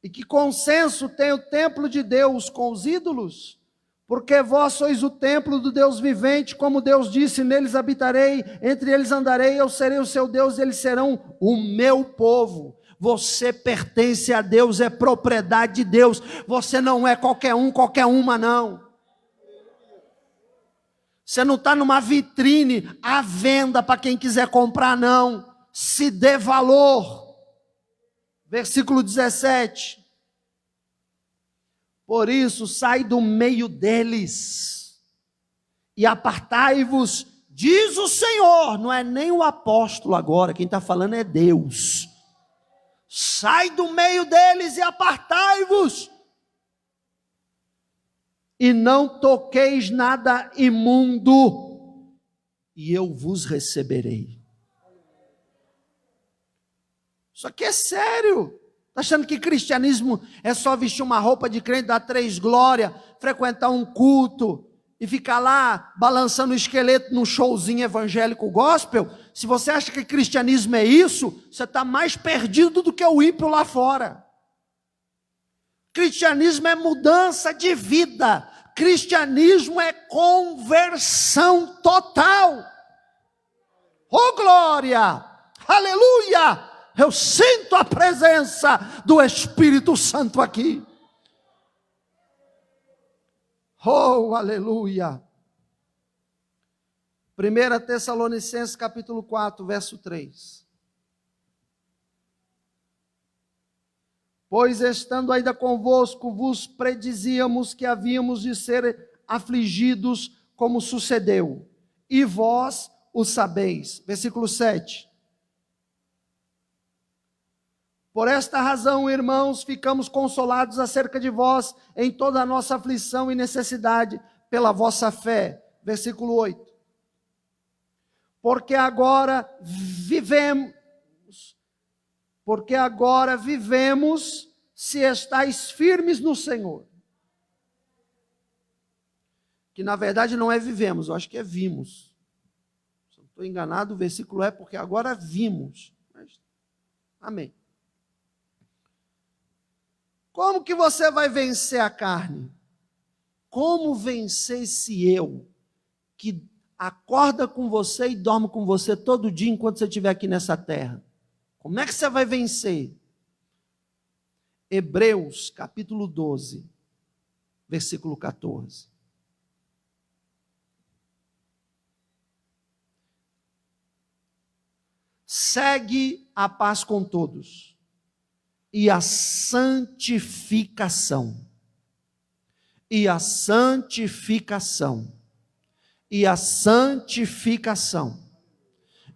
[SPEAKER 1] E que consenso tem o templo de Deus com os ídolos? Porque vós sois o templo do Deus vivente, como Deus disse, neles habitarei, entre eles andarei, eu serei o seu Deus, e eles serão o meu povo. Você pertence a Deus, é propriedade de Deus, você não é qualquer um, qualquer uma não. Você não está numa vitrine à venda para quem quiser comprar não, se dê valor. Versículo 17. Por isso, sai do meio deles e apartai-vos, diz o Senhor, não é nem o apóstolo agora, quem está falando é Deus. Sai do meio deles e apartai-vos, e não toqueis nada imundo, e eu vos receberei. Isso aqui é sério. Está achando que cristianismo é só vestir uma roupa de crente, dar 3 glórias, frequentar um culto e ficar lá balançando o esqueleto num showzinho evangélico gospel? Se você acha que cristianismo é isso, você está mais perdido do que o ímpio lá fora. Cristianismo é mudança de vida. Cristianismo é conversão total. Oh glória! Aleluia! Eu sinto a presença do Espírito Santo aqui. Oh, aleluia. 1 Tessalonicenses capítulo 4, verso 3. Pois estando ainda convosco, vos predizíamos que havíamos de ser afligidos, como sucedeu. E vós o sabeis. Versículo 7. Por esta razão, irmãos, ficamos consolados acerca de vós em toda a nossa aflição e necessidade pela vossa fé. Versículo 8. Porque agora vivemos se estáis firmes no Senhor. Que na verdade não é vivemos, eu acho que é vimos. Se eu estou enganado, o versículo é porque agora vimos. Mas, amém. Como que você vai vencer a carne? Como vencer esse eu que acorda com você e dorme com você todo dia enquanto você estiver aqui nessa terra? Como é que você vai vencer? Hebreus capítulo 12, versículo 14. Segue a paz com todos e a santificação, e a santificação, e a santificação,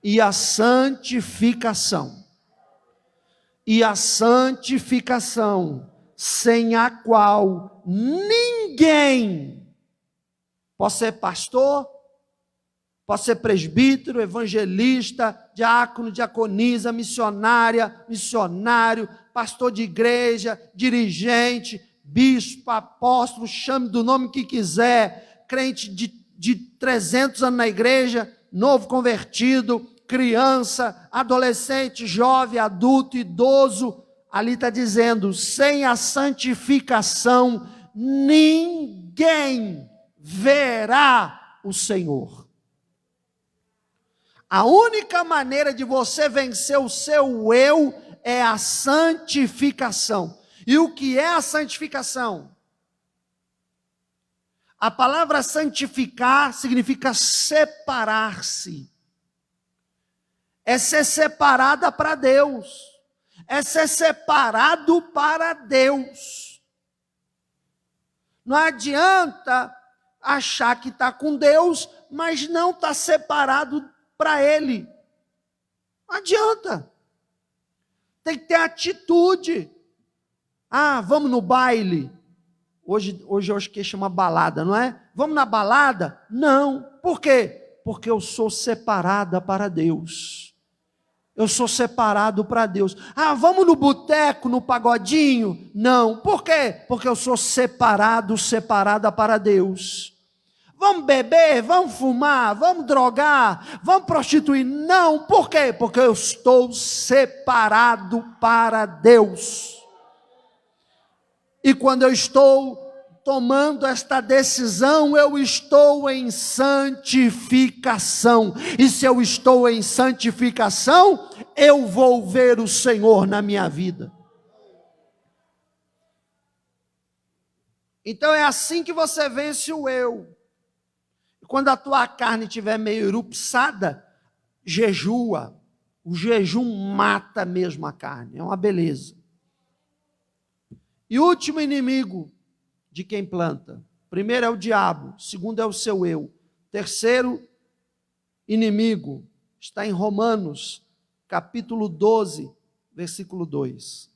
[SPEAKER 1] e a santificação, e a santificação, sem a qual ninguém, pode ser pastor, pode ser presbítero, evangelista, diácono, diaconisa, missionária, missionário, pastor de igreja, dirigente, bispo, apóstolo, chame do nome que quiser, crente de 300 anos na igreja, novo convertido, criança, adolescente, jovem, adulto, idoso, ali está dizendo, sem a santificação, ninguém verá o Senhor. A única maneira de você vencer o seu eu é a santificação. E o que é a santificação? A palavra santificar significa separar-se. É ser separada para Deus. É ser separado para Deus. Não adianta achar que está com Deus, mas não está separado para Ele. Não adianta. Tem que ter atitude. Ah, vamos no baile. Hoje eu acho que chama balada, não é? Vamos na balada? Não. Por quê? Porque eu sou separada para Deus. Eu sou separado para Deus. Ah, vamos no boteco, no pagodinho? Não. Por quê? Porque eu sou separada para Deus. Vamos beber, vamos fumar, vamos drogar, vamos prostituir? Não. Por quê? Porque eu estou separado para Deus. E quando eu estou tomando esta decisão, eu estou em santificação. E se eu estou em santificação, eu vou ver o Senhor na minha vida. Então é assim que você vence o eu. Quando a tua carne estiver meio erupçada, jejua. O jejum mata mesmo a carne, é uma beleza. E o último inimigo de quem planta. Primeiro é o diabo, segundo é o seu eu. Terceiro inimigo está em Romanos, capítulo 12, versículo 2.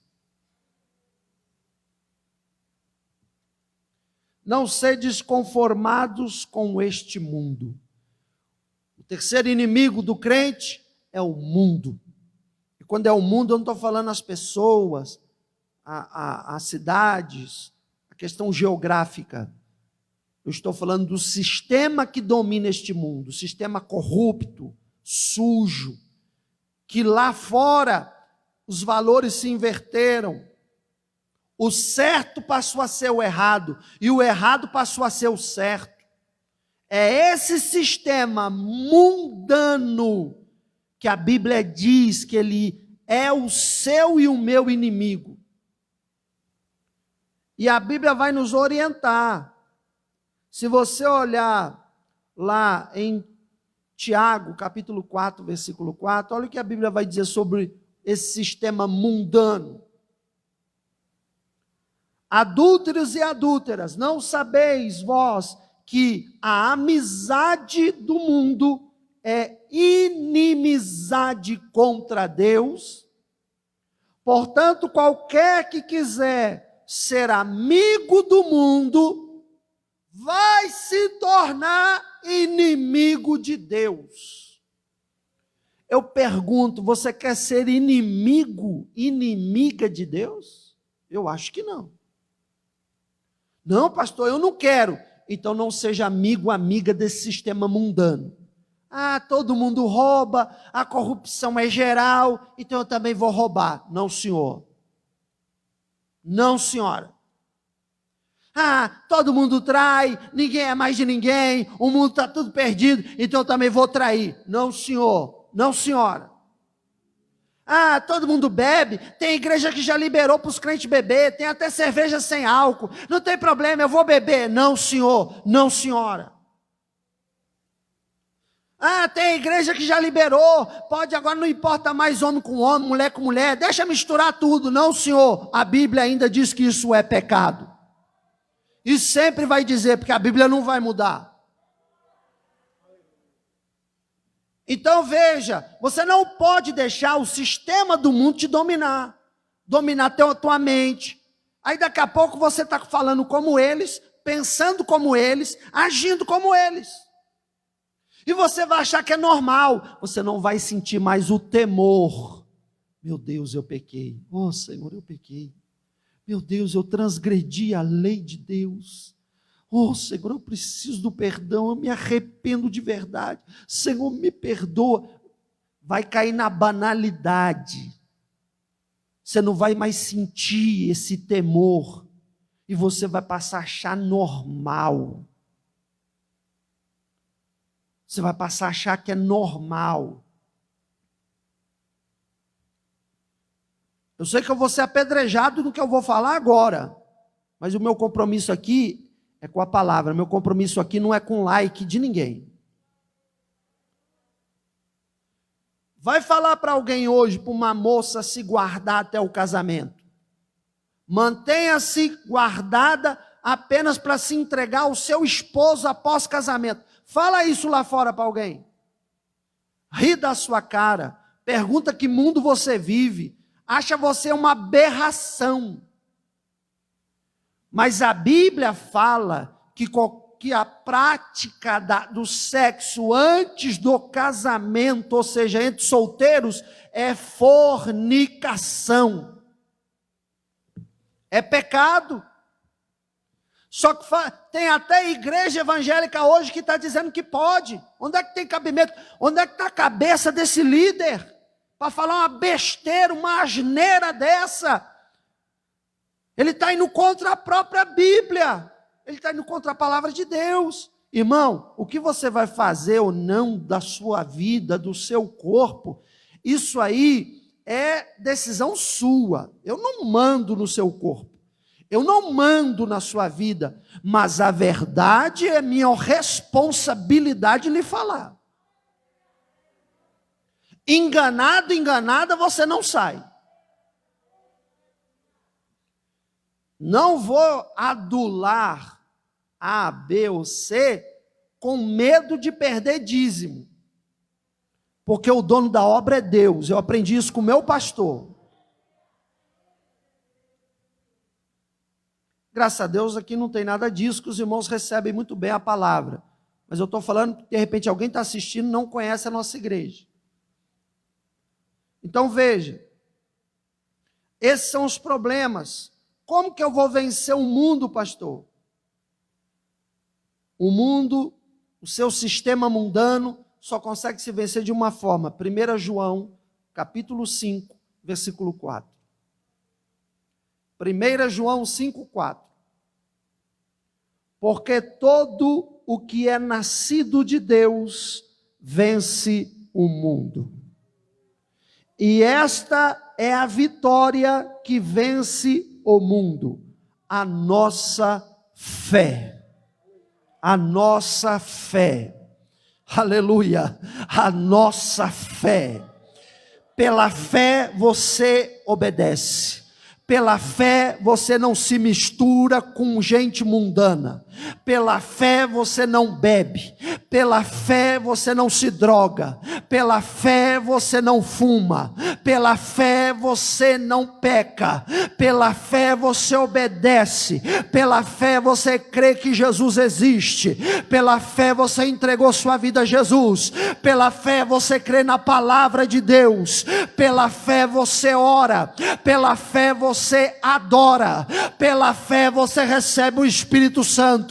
[SPEAKER 1] Não sedes conformados com este mundo. O terceiro inimigo do crente é o mundo. E quando é o mundo, eu não estou falando as pessoas, as cidades, a questão geográfica. Eu estou falando do sistema que domina este mundo, sistema corrupto, sujo, que lá fora os valores se inverteram. O certo passou a ser o errado, e o errado passou a ser o certo. É esse sistema mundano que a Bíblia diz que ele é o seu e o meu inimigo. E a Bíblia vai nos orientar. Se você olhar lá em Tiago, capítulo 4, versículo 4, olha o que a Bíblia vai dizer sobre esse sistema mundano. Adúlteros e adúlteras, não sabeis vós que a amizade do mundo é inimizade contra Deus? Portanto, qualquer que quiser ser amigo do mundo, vai se tornar inimigo de Deus. Eu pergunto, você quer ser inimiga de Deus? Eu acho que não. Não, pastor, eu não quero. Então não seja amigo, amiga desse sistema mundano. Ah, todo mundo rouba, a corrupção é geral, então eu também vou roubar. Não, senhor. Não, senhora. Ah, todo mundo trai, ninguém é mais de ninguém, o mundo está tudo perdido, então eu também vou trair. Não, senhor. Não, senhora. Ah, todo mundo bebe, tem igreja que já liberou para os crentes beber, tem até cerveja sem álcool, não tem problema, eu vou beber. Não, senhor, não, senhora. Ah, tem igreja que já liberou, pode agora, não importa mais homem com homem, mulher com mulher, deixa misturar tudo. Não, senhor, a Bíblia ainda diz que isso é pecado. E sempre vai dizer, porque a Bíblia não vai mudar. Então veja, você não pode deixar o sistema do mundo te dominar a tua mente. Aí daqui a pouco você está falando como eles, pensando como eles, agindo como eles. E você vai achar que é normal, você não vai sentir mais o temor. Meu Deus, eu pequei. Oh Senhor, eu pequei. Meu Deus, eu transgredi a lei de Deus. Oh, Senhor, eu preciso do perdão, eu me arrependo de verdade. Senhor, me perdoa. Vai cair na banalidade. Você não vai mais sentir esse temor. E você vai passar a achar normal. Você vai passar a achar que é normal. Eu sei que eu vou ser apedrejado no que eu vou falar agora. Mas o meu compromisso aqui é com a palavra. Meu compromisso aqui não é com like de ninguém. Vai falar para alguém hoje, para uma moça se guardar até o casamento. Mantenha-se guardada apenas para se entregar ao seu esposo após casamento. Fala isso lá fora para alguém. Ri da sua cara, pergunta que mundo você vive, acha você uma aberração. Mas a Bíblia fala que a prática do sexo antes do casamento, ou seja, entre solteiros, é fornicação. É pecado. Só que tem até igreja evangélica hoje que está dizendo que pode. Onde é que tem cabimento? Onde é que está a cabeça desse líder? Para falar uma besteira, uma asneira dessa. Ele está indo contra a própria Bíblia. Ele está indo contra a palavra de Deus. Irmão, o que você vai fazer ou não da sua vida, do seu corpo, isso aí é decisão sua. Eu não mando no seu corpo. Eu não mando na sua vida, mas a verdade é minha responsabilidade lhe falar. Enganado, enganada, você não sai. Não vou adular A, B ou C com medo de perder dízimo. Porque o dono da obra é Deus. Eu aprendi isso com o meu pastor. Graças a Deus aqui não tem nada disso, que os irmãos recebem muito bem a palavra. Mas eu estou falando que de repente alguém está assistindo e não conhece a nossa igreja. Então veja, esses são os problemas. Como que eu vou vencer o mundo, pastor? O mundo, o seu sistema mundano, só consegue se vencer de uma forma. 1 João, capítulo 5, versículo 4. 1 João 5,4. Porque todo o que é nascido de Deus vence o mundo. E esta é a vitória que vence o mundo, a nossa fé. A nossa fé. Aleluia! A nossa fé. Pela fé você obedece. Pela fé você não se mistura com gente mundana. Pela fé você não bebe. Pela fé você não se droga. Pela fé você não fuma. Pela fé você não peca. Pela fé você obedece. Pela fé você crê que Jesus existe. Pela fé você entregou sua vida a Jesus. Pela fé você crê na palavra de Deus. Pela fé você ora. Pela fé você adora. Pela fé você recebe o Espírito Santo.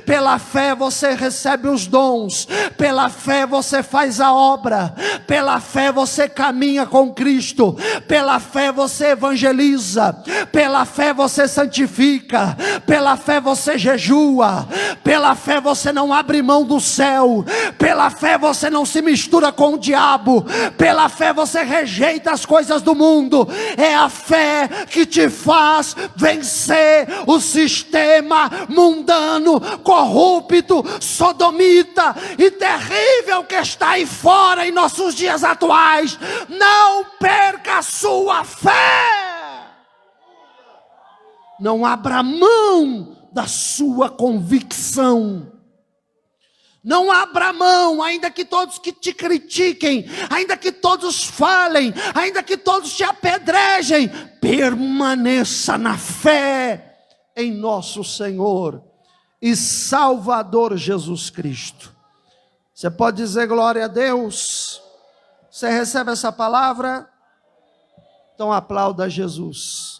[SPEAKER 1] Pela fé você recebe os dons. Pela fé você faz a obra. Pela fé você caminha com Cristo. Pela fé você evangeliza. Pela fé você santifica. Pela fé você jejua. Pela fé você não abre mão do céu. Pela fé você não se mistura com o diabo. Pela fé você rejeita as coisas do mundo. É a fé que te faz vencer o sistema mundano, corrupto, sodomita e terrível que está aí fora em nossos dias atuais. Não perca a sua fé. Não abra mão da sua convicção. Não abra mão, ainda que todos que te critiquem, ainda que todos falem, ainda que todos te apedrejem, permaneça na fé em nosso Senhor e Salvador Jesus Cristo. Você pode dizer glória a Deus? Você recebe essa palavra? Então aplauda Jesus.